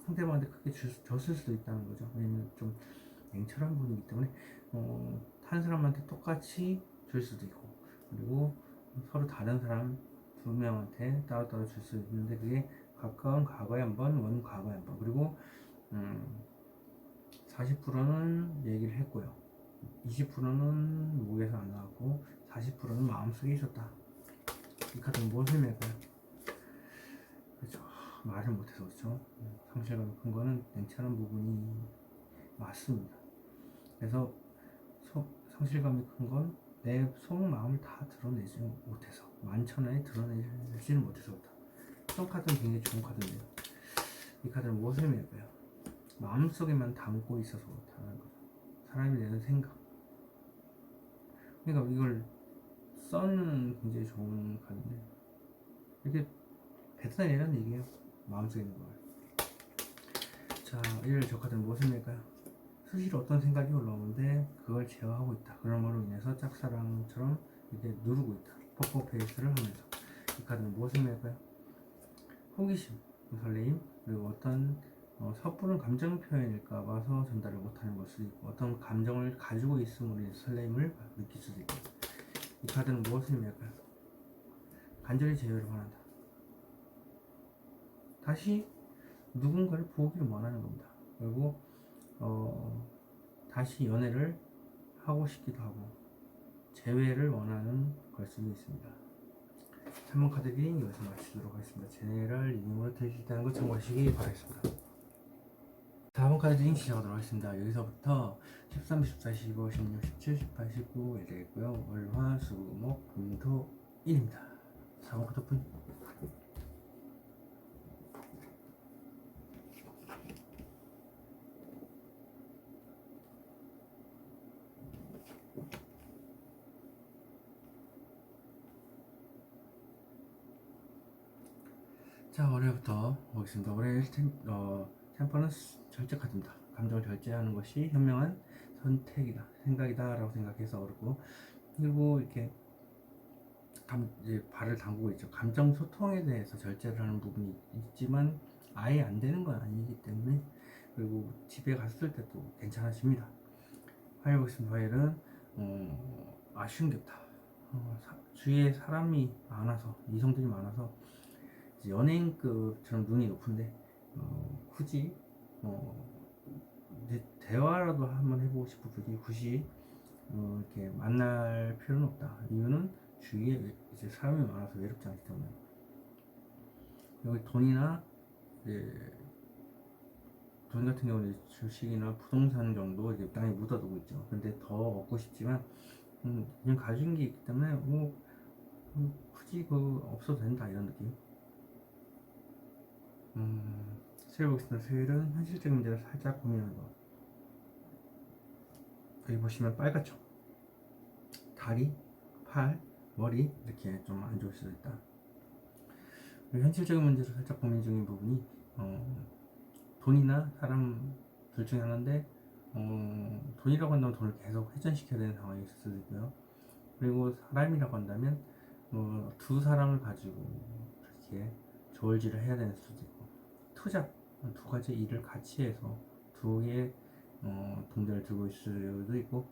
상대방한테 크게 줬을 수도 있다는 거죠. 왜냐면 좀 냉철한 분이기 때문에 한 사람한테 똑같이 줄 수도 있고 그리고 서로 다른 사람 2명한테 따로따로 줄 수 있는데 그게 가까운 과거에 한번 먼 과거에 한번 그리고 40%는 얘기를 했고요. 20%는 목에서 안 나왔고 40%는 마음속에 있었다. 이 카드는 무엇을 낼까요? 그렇죠. 말을 못해서 그렇죠. 상실감이 큰 거는 냉철한 부분이 맞습니다. 그래서 상실감이 큰 건 내 속마음을 다 드러내지 못해서 만천하에 드러내지는 못해서 그렇다. 이 카드는 굉장히 좋은 카드인데요. 이 카드는 무엇을 낼까요? 마음속에만 담고 있어서 그렇다는 거죠. 사람이 내는 생각. 그러니까 이걸 써는 굉장히 좋은 카드인데 이렇게 뱉어내라는 얘기예요. 마음속에 있는 걸. 자, 이를 저 카드는 무엇을 낼까요? 수시로 어떤 생각이 올라오는데 그걸 제어하고 있다. 그러므로 인해서 짝사랑처럼 이렇게 누르고 있다. 포커페이스를 하면서 이 카드는 무엇을 낼까요? 호기심, 설레임, 그리고 어떤 섣부른 감정 표현일까 봐서 전달을 못하는 걸 수도 있고, 어떤 감정을 가지고 있음으로 인해 설렘을 느낄 수도 있고. 이 카드는 무엇을 의미할까요? 간절히 제외를 원한다. 다시 누군가를 보기를 원하는 겁니다. 그리고 다시 연애를 하고 싶기도 하고 재회를 원하는 걸 수도 있습니다. 3번 카드 리딩 여기서 마치도록 하겠습니다. 제네럴 리딩으로 들으시다는 거 참고하시기 바라겠습니다. 4번 카드 리딩 시작하도록 하겠습니다. 여기서부터 13, 14, 15, 16, 17, 18, 19 이렇게 있고요. 월, 화, 수, 목, 금, 토, 일입니다. 4번 카드 분. 자, 올해부터 보겠습니다. 올해 템퍼는 절제 카드입니다. 감정을 절제하는 것이 현명한 선택이다, 생각이다 라고 생각해서 어렵고, 그리고 이렇게 이제 발을 담그고 있죠. 감정 소통에 대해서 절제를 하는 부분이 있지만 아예 안 되는 건 아니기 때문에, 그리고 집에 갔을 때도 괜찮아집니다. 화요일 보겠습니다. 화요일은 아쉬운 게 없다. 주위에 사람이 많아서, 이성들이 많아서 연예인급처럼 눈이 높은데 굳이 이제 대화라도 한번 해보고 싶은 분이 굳이 이렇게 만날 필요는 없다. 이유는 주위에 이제 사람이 많아서 외롭지 않기 때문에. 여기 돈이나 이제 돈 같은 경우는 주식이나 부동산 정도 이제 땅에 묻어두고 있죠. 근데 더 얻고 싶지만 그냥 가진 게 있기 때문에 굳이 없어도 된다 이런 느낌. 수요일 보겠습니다. 수요일은 현실적인 문제를 살짝 고민하는 거. 여기 보시면 빨갛죠? 다리, 팔, 머리 이렇게 좀 안 좋을 수도 있다. 현실적인 문제를 살짝 고민 중인 부분이 돈이나 사람 둘 중에 하나인데 돈이라고 한다면 돈을 계속 회전시켜야 되는 상황이 있을 수도 있고요. 그리고 사람이라고 한다면 두 사람을 가지고 이렇게 저울질을 해야 되는 수도 있고, 투자 두 가지 일을 같이 해서 두 개의 동전을 들고 있을 수도 있고,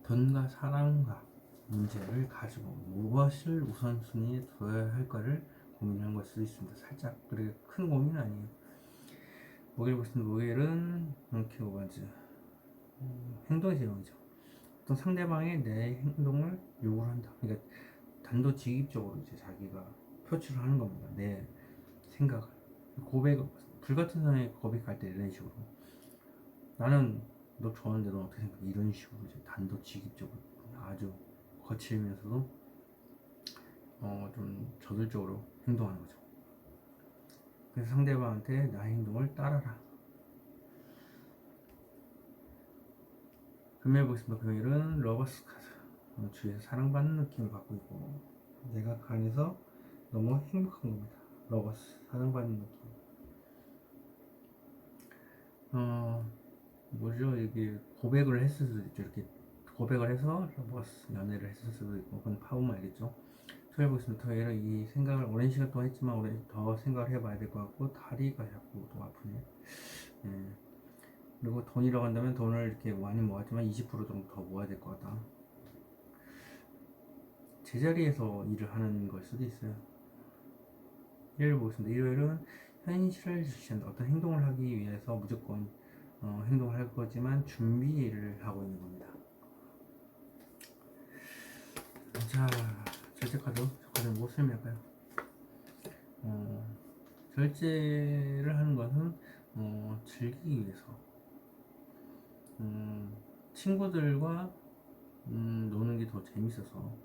돈과 사랑과 문제를 가지고 무엇을 우선순위에 둬야 할까를 고민한 걸 수도 있습니다. 살짝. 그렇게 큰 고민은 아니에요. 목요일 보시면 목요일은 ኪ워드 행동의 제왕이죠. 어떤 상대방의 내 행동을 요구를 한다. 그러니까 단도직입적으로 이제 자기가 표출을 하는 겁니다. 내 생각을. 고백, 불같은 사람이 고백할 때 이런 식으로, 나는 너 좋아하는데 너 어떻게 생각해? 이런 식으로 이제 단도직입적으로 아주 거칠면서도 좀 저돌적으로 행동하는 거죠. 그래서 상대방한테 나의 행동을 따라라. 금요일 보겠습니다. 금요일은 러버스 카드. 주위에서 사랑받는 느낌을 받고 있고 내가 그 안에서 너무 행복한 겁니다. 러버스, 사랑받는 느낌. 뭐죠? 이게 고백을 했을 수도 있죠. 이렇게 고백을 해서 러버스 연애를 했을 수도 있고, 그건 파보면 알겠죠. 토요일 보겠습니다. 토요일은 이 생각을 오랜 시간 동안 했지만 오래 더 생각을 해봐야 될 것 같고, 다리가 자꾸 또 아프네. 네. 그리고 돈이라고 한다면 돈을 이렇게 많이 모았지만 20% 정도 더 모아야 될 것 같다. 제자리에서 일을 하는 걸 수도 있어요. 일요일 보겠습니다. 일요일은 현실을 주시는 어떤 행동을 하기 위해서 무조건 행동을 할 거지만 준비를 하고 있는 겁니다. 자, 절제 카드. 저 카드는 무엇을 의미할까요? 절제를 하는 것은 즐기기 위해서, 친구들과 노는 게 더 재밌어서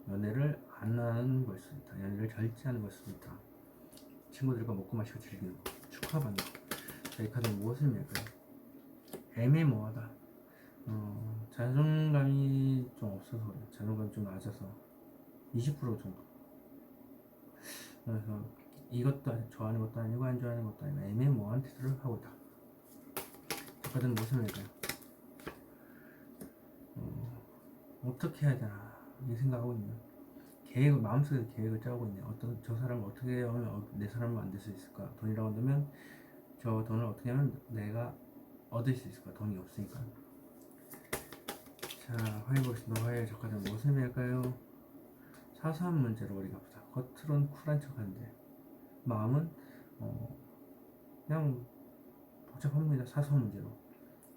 연애를 안 하는 걸 수도 있다. 연애를 절제하는 걸 수도 있다. 친구들과 먹고 마시고 즐기는 거, 축하받는 거. 자, 이 카드는 무엇을 의미할까요? 애매모호하다. 자존감이 좀 없어서 그래요. 자존감이 좀 낮아서 20% 정도. 그래서 이것도 좋아하는 것도 아니고 안 좋아하는 것도 아니고 애매모호한 태도를 하고 있다. 이 카드는 무엇을 의미할까요? 어떻게 해야 되나 이 생각하고 있네요. 계획을, 마음속에 계획을 짜고 있네요. 저 사람을 어떻게 하면 내 사람을 만들 수 있을까? 돈이라고 한다면 저 돈을 어떻게 하면 내가 얻을 수 있을까? 돈이 없으니까. 자, 화해보겠습니다. 화해에 적합한 무엇을 의미할까요? 사소한 문제로 우리가 보자. 겉으론 쿨한 척하는데 마음은 그냥 복잡합니다. 사소한 문제로.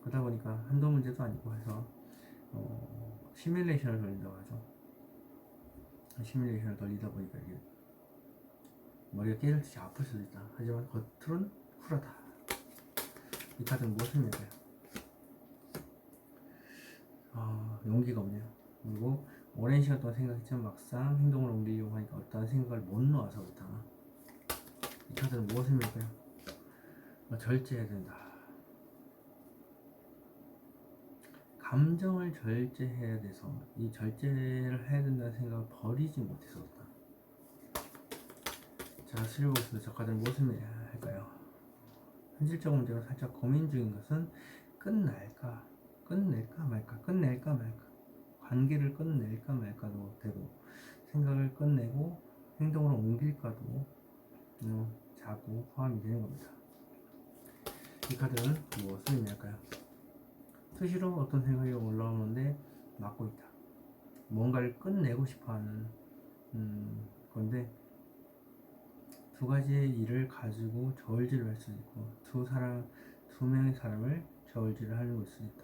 그러다 보니까 한두 문제도 아니고 해서 시뮬레이션을 돌린다고 하죠. 시뮬레이션을 돌리다 보니까 이게 머리가 깨질듯이 아플 수도 있다. 하지만 겉으론 쿨하다. 이 카드는 무엇을 의미할까요? 용기가 없네요. 그리고 오랜 시간 동안 생각했지만 막상 행동을 옮기려고 하니까 어떤 생각을 못 놓아서 그렇다. 이 카드는 무엇을 의미할까요? 절제해야 된다. 감정을 절제해야 돼서 이 절제를 해야 된다는 생각을 버리지 못해서 그렇다. 자, 슬리보스는 저 카드는 무엇을 의미할까요? 현실적 문제로 살짝 고민 중인 것은 끝낼까 말까 관계를 끝낼까 말까도 되고 생각을 끝내고 행동으로 옮길까도 자꾸 포함이 되는 겁니다. 이 카드는 무엇을 의미할까요? 수시로 어떤 생각이 올라오는데 막고 있다. 뭔가를 끝내고 싶어하는 건데 두 가지의 일을 가지고 저울질을 할 수 있고 두 명의 사람을 저울질을 하는 걸 수 있다.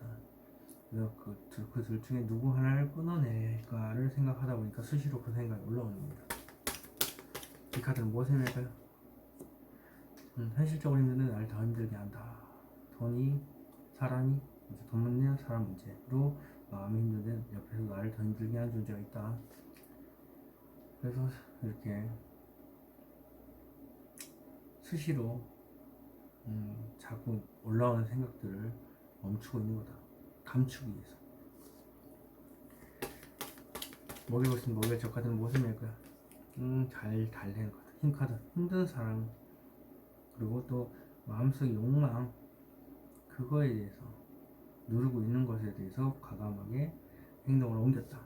그래서 그 둘 중에 누구 하나를 끊어낼까를 생각하다 보니까 수시로 그 생각이 올라오는 겁니다. 이 카드는 무엇을 의미할까요? 현실적으로 힘든 나를 더 힘들게 한다. 사람이 돈 문제나 사람 문제로 마음이 힘든데 옆에서 나를 더 힘들게 하는 존재가 있다. 그래서 이렇게 수시로 자꾸 올라오는 생각들을 멈추고 있는 거다. 감추기 위해서. 목에 보시면 목에 저 카드는 무엇을 의미할까요? 잘 달래는 카드. 힘 카드. 힘든 사람. 그리고 또 마음속의 욕망. 그거에 대해서 누르고 있는 것에 대해서 과감하게 행동을 옮겼다.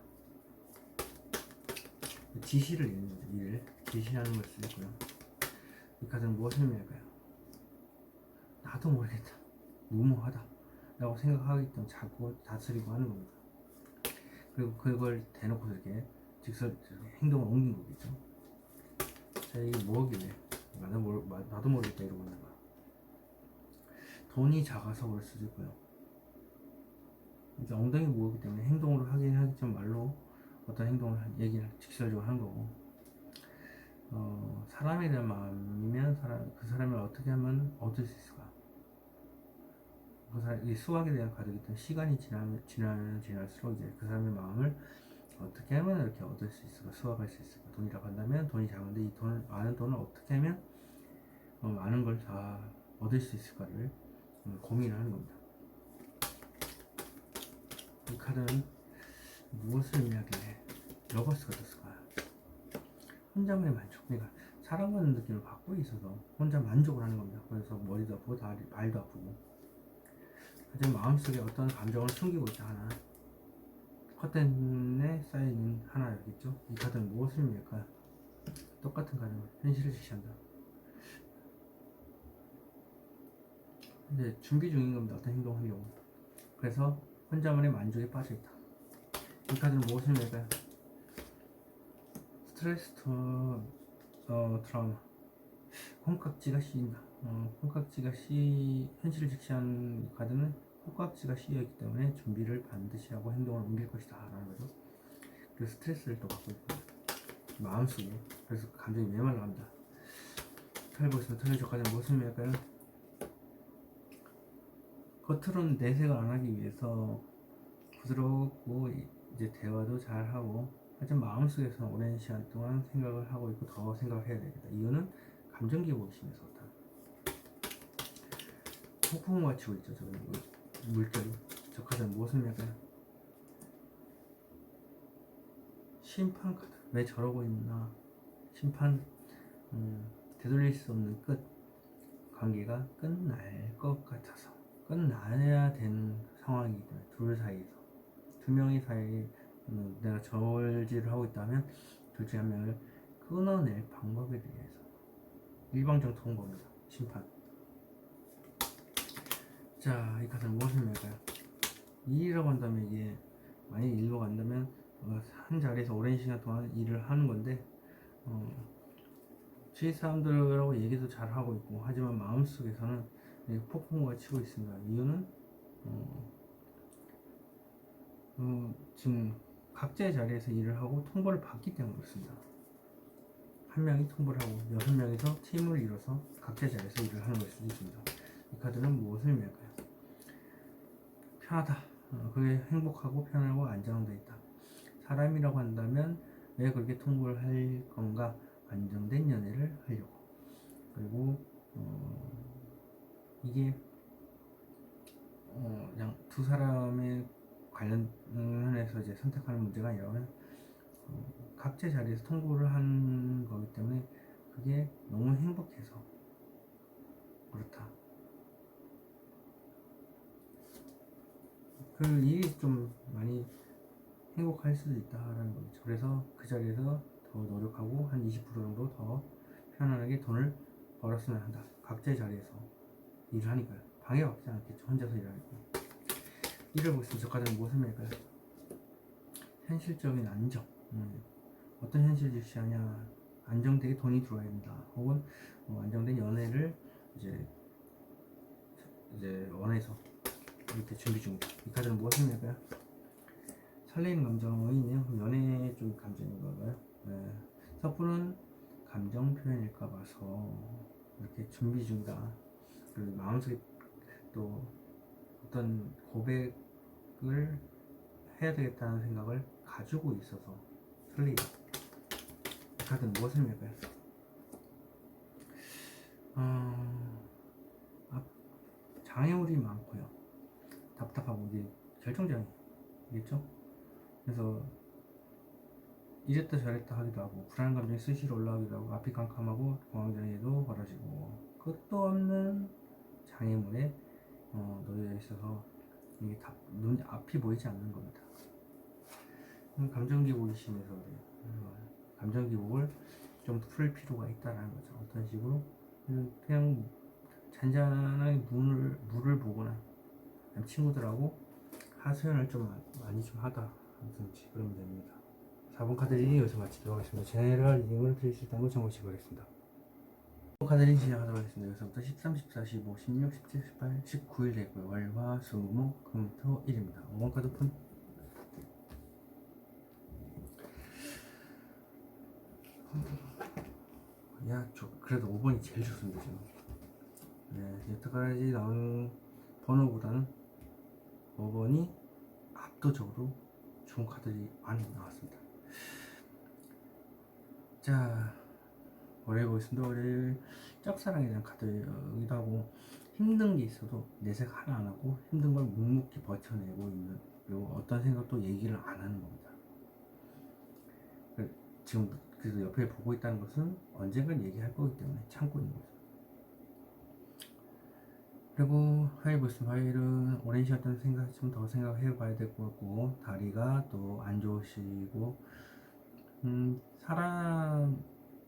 지시를 내는 거죠. 일을 지시하는 걸 수도 있고요. 이 카드는 무엇을 의미할까요? 나도 모르겠다. 무모하다. 라고 생각하기 때문에 자꾸 다스리고 하는 겁니다. 그리고 그걸 대놓고 이렇게 행동을 옮긴 거겠죠. 자, 이게 뭐길래 나도 모르겠다 이러고 있는 거야. 돈이 작아서 그럴 수도 있고요. 이제 엉덩이 무겁기 때문에 행동으로 하긴 하겠지만 말로 어떤 행동을 얘기를 직설적으로 하는 거고, 사람에 대한 마음이면 그 사람을 어떻게 하면 얻을 수 있을까? 이 수학에 대한 카드이기 때문에 시간이 지날수록 이제 그 사람의 마음을 어떻게 하면 이렇게 얻을 수 있을까? 수학할 수 있을까? 돈이라고 한다면 돈이 작은데 이 많은 돈을 어떻게 하면 많은 걸 다 얻을 수 있을까를 고민을 하는 겁니다. 이 카드는 무엇을 의미하길래 러버스가 떴을까? 혼자만의 만족. 그러니까 사랑받는 느낌을 받고 있어서 혼자 만족을 하는 겁니다. 그래서 머리도 아프고 발도 아프고. 하지만 마음속에 어떤 감정을 숨기고 있다 하나. 커튼에 쌓여있는 하나였겠죠. 이 카드는 무엇을 의미할까요? 똑같은 카드는 현실을 제시한다. 이제 준비 중인 겁니다. 어떤 행동을 하려고. 그래서 혼자만의 만족에 빠져있다. 이 카드는 무엇을 의미할까요? 스트레스 트라우마. 콩깍지가 씌인다. 현실을 직시한 카드는 콩깍지가 씌여있기 때문에 준비를 반드시 하고 행동을 옮길 것이다 라는 거죠. 그래서 스트레스를 또 받고 있고 마음속에 그래서 감정이 메말라합니다. 털보시면 털려적 카드는 무엇을 의미할까요? 겉으로는 내색을 안 하기 위해서 부드럽고 이제 대화도 잘 하고 하지만 마음속에서는 오랜 시간 동안 생각을 하고 있고 더 생각을 해야 되겠다. 이유는 감정 기복이 심해서 그렇다. 폭풍 맞추고 있죠. 저 물결이. 저 카드는 무엇을 의미할까요? 심판 카드. 왜 저러고 있나? 심판. 되돌릴 수 없는 끝. 관계가 끝날 것 같아서 끝나야 되는 상황이기 때문에 두 명이 사이에 내가 저울질을 하고 있다면 둘 중에 한 명을 끊어낼 방법에 대해서 일방적 통보입니다. 심판. 자, 이 카드는 무엇을 의미할까요? 2라고 한다면 이게 만약 1로 간다면 한 자리에서 오랜 시간 동안 일을 하는 건데 주위 사람들하고 얘기도 잘 하고 있고 하지만 마음속에서는 폭풍우가 치고 있습니다. 이유는 지금 각자의 자리에서 일을 하고 통보를 받기 때문에 그렇습니다. 한 명이 통보를 하고 6명이서 팀을 이뤄서 각자의 자리에서 일을 하는 걸 수도 있습니다. 이 카드는 무엇을 의미할까요? 편하다. 그게 행복하고 편하고 안정되어 있다. 사람이라고 한다면 왜 그렇게 통보를 할 건가? 안정된 연애를 하려고. 그리고 이게 그냥 두 사람의 관련해서 이제 선택하는 문제가 아니라면 각자 자리에서 통보를 한 거기 때문에 그게 너무 행복해서 그렇다. 그 일이 좀 많이 행복할 수도 있다라는 거죠. 그래서 그 자리에서 더 노력하고 한 20% 정도 더 편안하게 돈을 벌었으면 한다. 각자의 자리에서 일을 하니까요. 방해받지 않겠죠. 혼자서 일하니까. 일을 보겠습니다. 저 카드는 무엇을 말까요? 현실적인 안정. 어떤 현실 직시하냐? 안정되게 돈이 들어와야 된다. 혹은 안정된 연애를 이제 원해서 이렇게 준비 중이다. 이 카드는 무엇을 말까요? 설레이는 감정이 있네요. 연애 쪽 감정인 건가요? 네. 섣부른 감정 표현일까 봐서 이렇게 준비 중이다. 그리고 마음속에 또 어떤 고백을 해야 되겠다는 생각을 가지고 있어서 설레이다. 이 카드는 무엇을 말까요? 장애물이 많고요. 답답하고 이게 결정장애겠죠? 그래서 이랬다 저랬다 하기도 하고 불안한 감정이 스시로 올라가기도 하고 앞이 깜깜하고 공황장애도 벌어지고 끝도 없는 장애물에 놓여 있어서 이게 눈 앞이 보이지 않는 겁니다. 감정 기복이 심해서 그래요. 감정 기복을 좀 풀 필요가 있다라는 거죠. 어떤 식으로 그냥 잔잔하게 물을 보거나 친구들하고 하소연을 좀 많이 좀 하다 그러면 됩니다. 4번 카드 리딩 여기서 마치도록 하겠습니다. 제네럴 리딩을 드릴 수 있다는 걸 정보시 바겠습니다. 카드 리딩 시작하도록 하겠습니다. 여기서부터 13, 14, 15, 16, 17, 18, 19일 되고요. 월, 화, 수, 목, 금, 토, 일입니다. 5번 카드 푼. 그래도 5번이 제일 좋습니다, 지금. 네, 여태까지 나온 번호보다는 5번이 압도적으로 좋은 카드들이 많이 나왔습니다. 자, 월요일 보겠습니다. 월요일 짝사랑에 대한 카드이기도 하고 힘든 게 있어도 내색 하나 안 하고 힘든 걸 묵묵히 버텨내고 있는, 그리고 어떤 생각도 얘기를 안 하는 겁니다. 지금 그래서 옆에 보고 있다는 것은 언젠간 얘기할 거기 때문에 참고 있는 거죠. 그리고 화요일 보겠습니다. 화요일은 오랜 시간 동안 좀 더 생각해 봐야 될 것 같고 다리가 또 안 좋으시고 사람에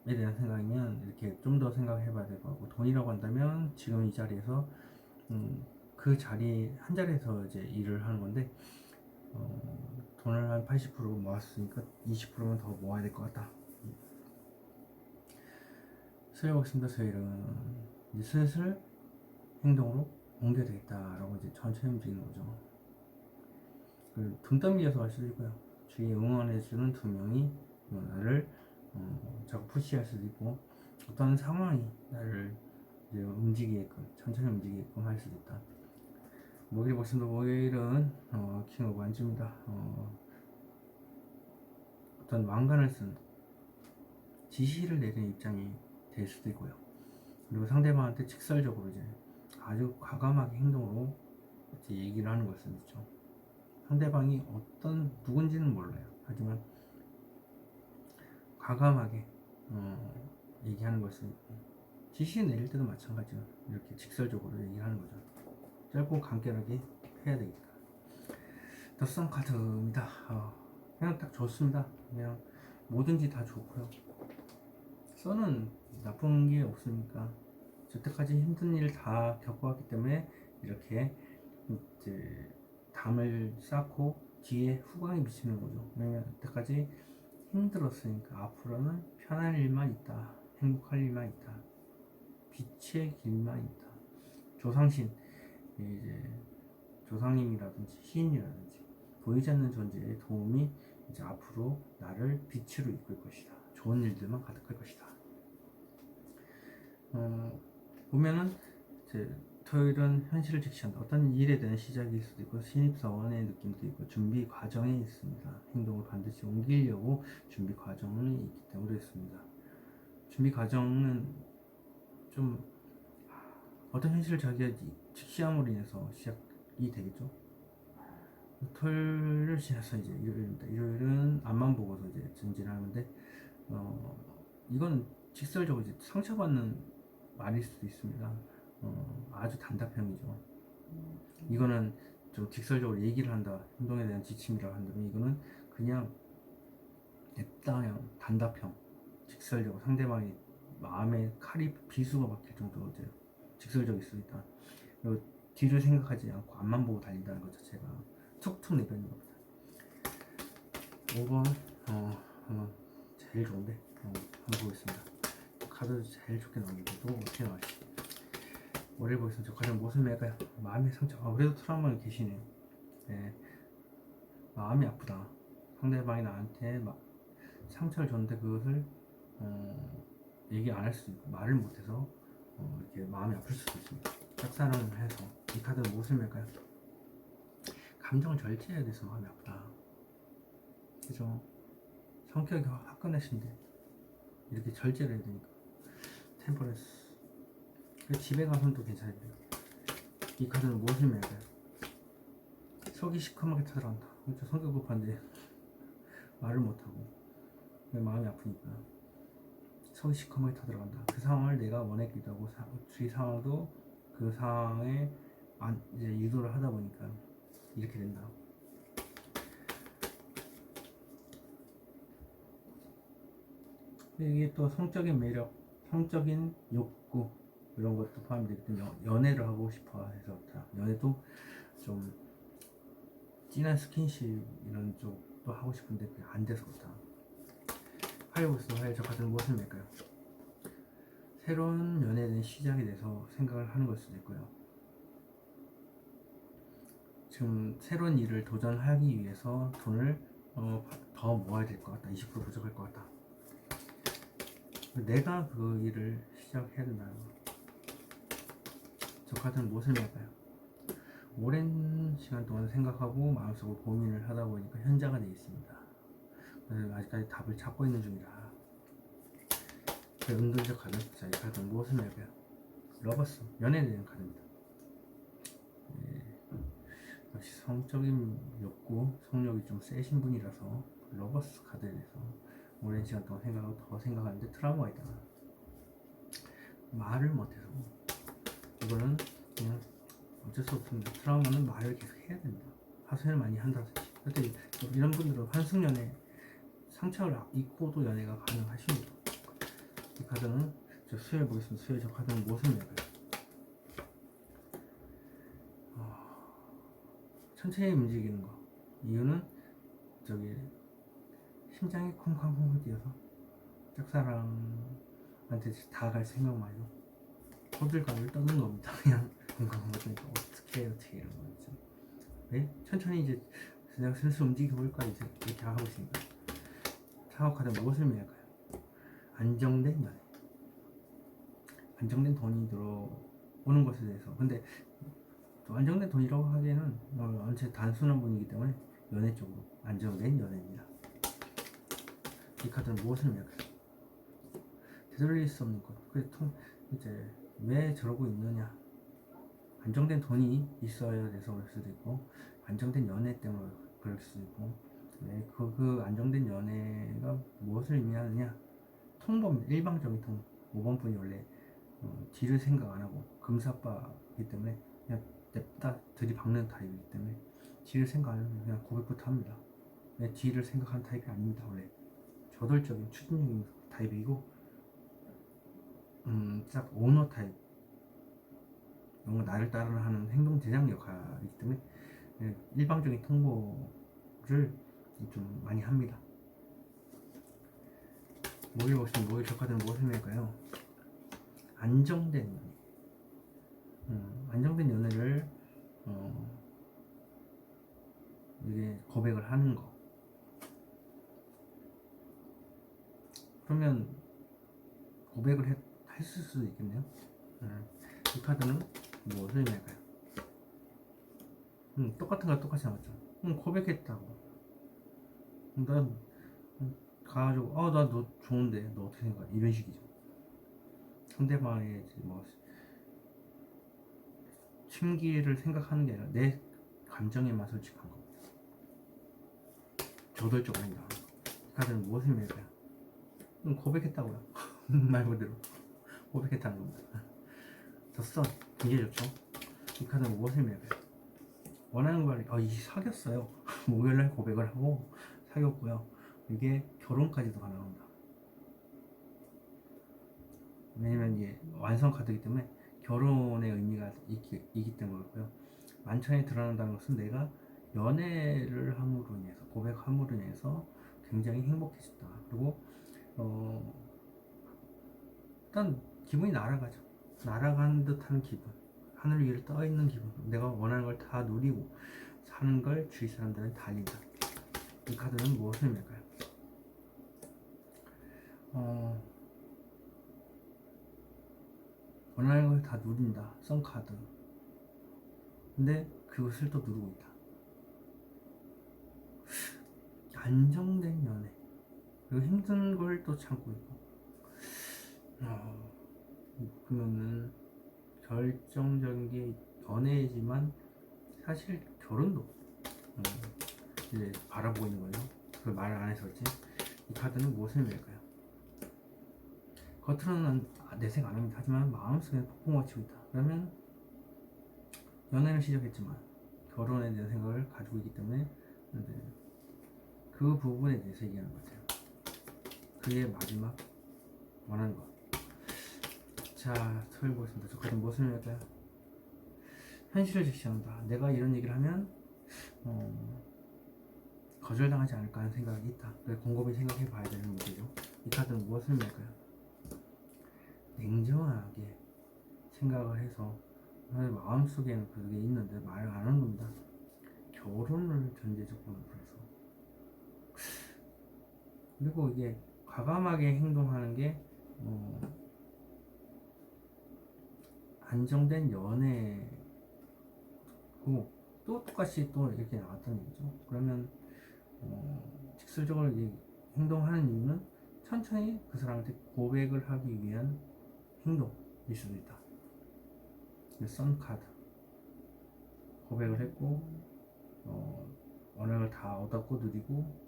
대한 생각이면 이렇게 좀 더 생각해 봐야 될 것 같고 돈이라고 한다면 지금 이 자리에서 그 자리 한 자리에서 이제 일을 하는 건데 돈을 한 80% 모았으니까 20%만 더 모아야 될 것 같다. 수요일 보겠습니다. 수요일은 이제 슬슬 행동으로 옮겨야 되겠다라고 이제 천천히 움직이는 거죠. 등 떠밀려서 할 수도 있고요. 주위에 응원해주는 두 명이 나를 자꾸 푸시할 수도 있고 어떤 상황이 나를 이제 움직이게끔 천천히 움직이게끔 할 수도 있다. 목요일 보시면 목요일은 킹 오브 완주입니다. 어떤 왕관을 쓴 지시를 내리는 입장이 될 수도 있고요. 그리고 상대방한테 직설적으로 이제 아주 과감하게 행동으로 이제 얘기를 하는 것은 있죠. 상대방이 어떤 누군지는 몰라요. 하지만 과감하게 얘기하는 것은 있고 지시 내릴 때도 마찬가지로 이렇게 직설적으로 얘기하는 거죠. 짧고 간결하게 해야 되겠다. 더선 카드입니다. 그냥 딱 좋습니다. 그냥 뭐든지 다 좋고요. 선은 나쁜 게 없으니까 여태까지 힘든 일을 다 겪어왔기 때문에 이렇게 이제 담을 쌓고 뒤에 후광이 비치는 거죠. 왜냐면 여태까지 힘들었으니까 앞으로는 편한 일만 있다, 행복할 일만 있다, 빛의 길만 있다. 조상신, 이제 조상님이라든지 시인이라든지 보이지 않는 존재의 도움이 이제 앞으로 나를 빛으로 이끌 것이다. 좋은 일들만 가득할 것이다. 보면은 이제 토요일은 현실을 직시한다. 어떤 일에 대한 시작일 수도 있고 신입사원의 느낌도 있고 준비 과정에 있습니다. 행동을 반드시 옮기려고 준비 과정이 있기 때문에 그렇습니다. 준비 과정은 좀 어떤 현실을 자기가 직시함으로 인해서 시작이 되겠죠. 토요일을 지나서 이제 일요일입니다. 일요일은 앞만 보고서 이제 전진을 하는데 이건 직설적으로 이제 상처받는 말일 수도 있습니다. 아주 단답형이죠. 이거는 좀 직설적으로 얘기를 한다, 행동에 대한 지침이라고 한다면 이거는 그냥 냅다형, 단답형, 직설적으로 상대방이 마음에 칼이 비수가 박힐 정도로 이제 직설적일 수 있다. 그리고 뒤를 생각하지 않고 앞만 보고 달린다는 것 자체가 툭툭 내뱉는 겁니다. 5번 제일 좋은데 한번 보겠습니다. 카드 제일 좋게 나오는데 또 어떻게 나올지. 월요일 보겠습니다. 저 가장 무슨 매가 마음의 상처. 그래도 트라우마는 계시네요. 네. 마음이 아프다. 상대방이 나한테 상처를 줬는데 그것을 얘기 안 할 수도 있고 말을 못해서 이렇게 마음이 아플 수도 있습니다. 짝사랑을 해서 이 카드는 무엇을 맬까요? 감정을 절제해야 돼서 마음이 아프다. 그죠? 성격이 화끈하신데 이렇게 절제를 해야 되니까. 템퍼런스. 집에 가서는 또 괜찮은데요. 이 카드는 무엇을 맬까요? 속이 시커멓게 타들어간다. 그렇죠. 성격 급한데 말을 못하고 마음이 아프니까 속이 시커멓게 타들어간다. 그 상황을 내가 원했기도 하고 주위 상황도 그 상황에 이제 유도를 하다 보니까 이렇게 된다. 이게 또 성적인 매력, 성적인 욕구 이런 것도 포함되기 때문에 연애를 하고 싶어 해서 그렇다. 연애도 좀 진한 스킨십 이런 쪽도 하고 싶은데 그게 안 돼서 그렇다. 화요일부터 저 같은 무엇을 맺까요? 새로운 연애에 대한 시작에 대해서 생각을 하는 걸 수도 있고요. 지금 새로운 일을 도전하기 위해서 돈을 더 모아야 될 것 같다. 20% 부족할 것 같다. 내가 그 일을 시작해야 된다는 거. 저 카드는 무엇을 맺까요? 오랜 시간 동안 생각하고 마음속으로 고민을 하다 보니까 현자가 되어 있습니다. 그래서 아직까지 답을 찾고 있는 중이다. 은근적 카드. 자, 이 카드는 무엇을 맺까요? 러버스. 연애에 대한 카드입니다. 역시 성적인 욕구, 성욕이 좀 세신 분이라서 러버스 카드에 대해서 오랜 시간 동안 생각하고 더 생각하는데 트라우마가 있다. 말을 못해서 이거는 그냥 어쩔 수 없습니다. 트라우마는 말을 계속 해야 됩니다. 하소연을 많이 한다든지. 그때 이런 분들은 환승연애 상처를 입고도 연애가 가능하십니다. 이 카드는 저 수요일 보겠습니다. 수요일 저 카드는 무엇을 맺어요? 천천히 움직이는 거. 이유는 저기 심장이 쿵쾅쿵쾅 뛰어서 짝사랑한테 다가갈 생각 말고 호들갑을 떠는 겁니다. 그냥 쿵쾅쿵쾅 뛰니까 어떻게 이런 거 있죠. 왜? 천천히 이제 내가 슬슬 움직여 볼까 이제 이렇게 하고 있으니까. 타워 카드 무엇을 의미할까요? 안정된 연애. 안정된 돈이 들어오는 것에 대해서. 근데 또 안정된 돈이라고 하기에는 언제 단순한 분이기 때문에 연애 쪽으로 안정된 연애입니다. 이 카드는 무엇을 의미할까요? 되돌릴 수 없는 것. 그래서 이제 왜 저러고 있느냐. 안정된 돈이 있어야 돼서 그럴 수도 있고 안정된 연애 때문에 그럴 수도 있고 그 안정된 연애가 무엇을 의미하느냐. 통범 일방적인 통 5번 분이 원래 뒤를 생각 안 하고 금사빠이기 때문에 그냥 냅다 들이박는 타입이기 때문에 뒤를 생각 안 하면 그냥 고백부터 합니다. 뒤를 생각하는 타입이 아닙니다. 원래 저돌적인 추진적인 타입이고 딱 오너 타입 뭔가 나를 따르는 하는 행동 제작 역할이기 때문에 일방적인 통보를 좀 많이 합니다. 목요일 보시면 목요일 저 카드는 무엇을 의미할까요? 안정된 연애. 안정된 연애를 이게 고백을 하는 거. 그러면 고백을 했을 수도 있겠네요. 이 카드는 무엇을 의미할까요? 똑같은 거 똑같이 나왔죠. 고백했다고. 난 가가지고 나 너 좋은데 너 어떻게 생각해? 이런 식이죠. 상대방의 뭐 심기를 생각하는 게 아니라 내 감정에만 솔직한 겁니다. 저돌적으로 행동하는 거. 이 카드는 무엇을 의미할까요? 고백했다고요. 말 그대로 고백했다는 겁니다. 더 굉장히 좋죠. 이 카드는 무엇을 의미할까요? 원하는 걸 사귀었어요. 목요일날 고백을 하고 사귀었고요. 이게 결혼까지도 가능합니다. 왜냐면 이게 완성 카드이기 때문에 결혼의 의미가 있기 때문에 그렇고요. 만천에 드러난다는 것은 내가 연애를 함으로 인해서 고백함으로 인해서 굉장히 행복해졌다. 그리고 일단 기분이 날아가죠. 날아가는 듯한 기분, 하늘 위를 떠 있는 기분, 내가 원하는 걸 다 누리고 사는 걸 주위 사람들은 달린다. 이 카드는 무엇을 의미할까요? 원하는 걸 다 누린다. 썬카드. 근데 그것을 또 누르고 있다. 안정된 연애. 그리고 힘든 걸 또 참고 있고. 그러면은 결정적인 게 연애지만 사실 결혼도 이제 바라보고 있는 거죠. 그걸 말을 안 해서 그렇지. 이 카드는 무엇을 의미할까요? 겉으로는 내색 안 합니다. 하지만 마음속에 폭풍과 치고 있다. 그러면 연애를 시작했지만 결혼에 대한 생각을 가지고 있기 때문에 그 부분에 대해서 얘기하는 것 같아요. 그의 마지막 원하는 것. 자, 토요일 보겠습니다. 저 카드 무엇을 의미할까요? 현실을 직시한다. 내가 이런 얘기를 하면 거절당하지 않을까 하는 생각이 있다. 그래서 곰곰이 생각해 봐야 되는 문제죠. 이 카드는 무엇을 의미할까요? 냉정하게 생각을 해서 마음속에는 그게 있는데 말을 안 하는 겁니다. 결혼을 전제 조건으로 해서. 그리고 이게 과감하게 행동하는 게 안정된 연애고 또 똑같이 또 이렇게 나왔다는 얘기죠. 그러면 직설적으로 행동하는 이유는 천천히 그 사람한테 고백을 하기 위한 행동일 수도 있다. 썬 카드. 고백을 했고 원하는 걸 다 얻었고 누리고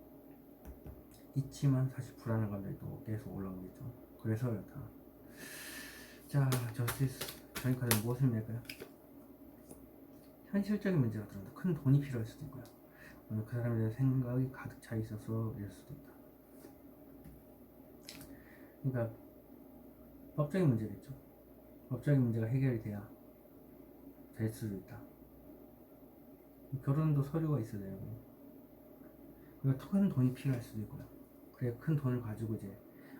있지만 사실 불안한 감정이 또 계속 올라오겠죠. 그래서 이렇다. 자, 저스티스. 저희 카드는 무엇을 의미할까요? 현실적인 문제가 들어온다. 큰 돈이 필요할 수도 있고요. 그 사람에 대한 생각이 가득 차 있어서 이럴 수도 있다. 그러니까 법적인 문제겠죠. 법적인 문제가 해결이 돼야 될 수도 있다. 결혼도 서류가 있어야 되고, 그러니까 큰 돈이 필요할 수도 있고요. 그래야 큰 돈을 가지고 이제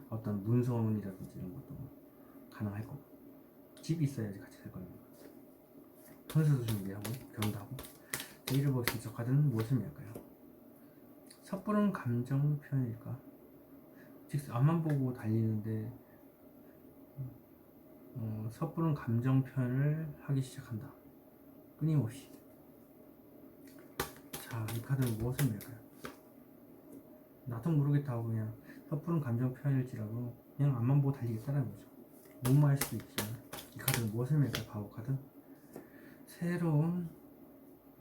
어떤 문서원이라든지 이런 것도 가능할 거고, 집이 있어야지 같이 살 거니까. 혼수도 준비하고 결혼도 하고. 이를 보시면 저 카드는 무엇을 의미할까요? 섣부른 감정 표현일까? 즉 앞만 보고 달리는데 섣부른 감정 표현을 하기 시작한다. 끊임없이. 자, 이 카드는 무엇을 의미할까요? 나도 모르겠다 하고 그냥 섣부른 감정 표현일지라도 그냥 앞만 보고 달리겠다는 거죠. 무마할 수도 있지만 이 카드는 무엇을 의미할까요? 바보 카드. 새로운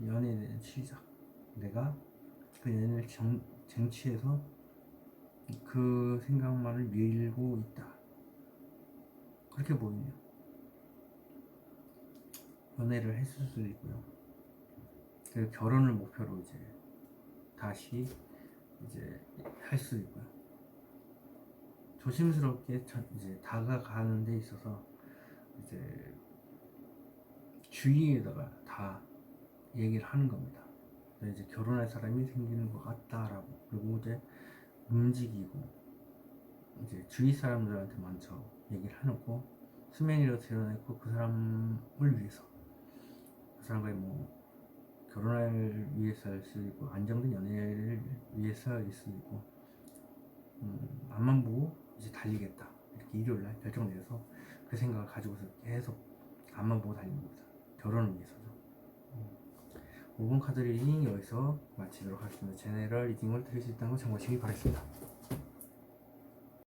연애에 대한 시작. 내가 그 연애를 쟁취해서 그 생각만을 밀고 있다. 그렇게 보이네요. 연애를 했을 수도 있고요. 그리고 결혼을 목표로 이제 다시 이제 할 수도 있고요. 조심스럽게 이제 다가가는 데 있어서 이제 주위에다가 다 얘기를 하는 겁니다. 이제 결혼할 사람이 생기는 것 같다라고. 그리고 이제 움직이고 이제 주위 사람들한테 먼저 얘기를 해놓고 수면위로 드러내고 그 사람을 위해서 그 사람과의 뭐 결혼을 위해서일 수도 있고 안정된 연애를 위해서일 수도 있고 앞만 보고 이제 달리겠다 이렇게 일요일날 결정 내려서 그 생각을 가지고서 계속 앞만 보고 달리는 겁니다. 결혼을 위해서죠. 5번 카드 리딩 여기서 마치도록 하겠습니다. 제네럴 리딩을 드릴 수 있다는 거 참고하시기 바라겠습니다.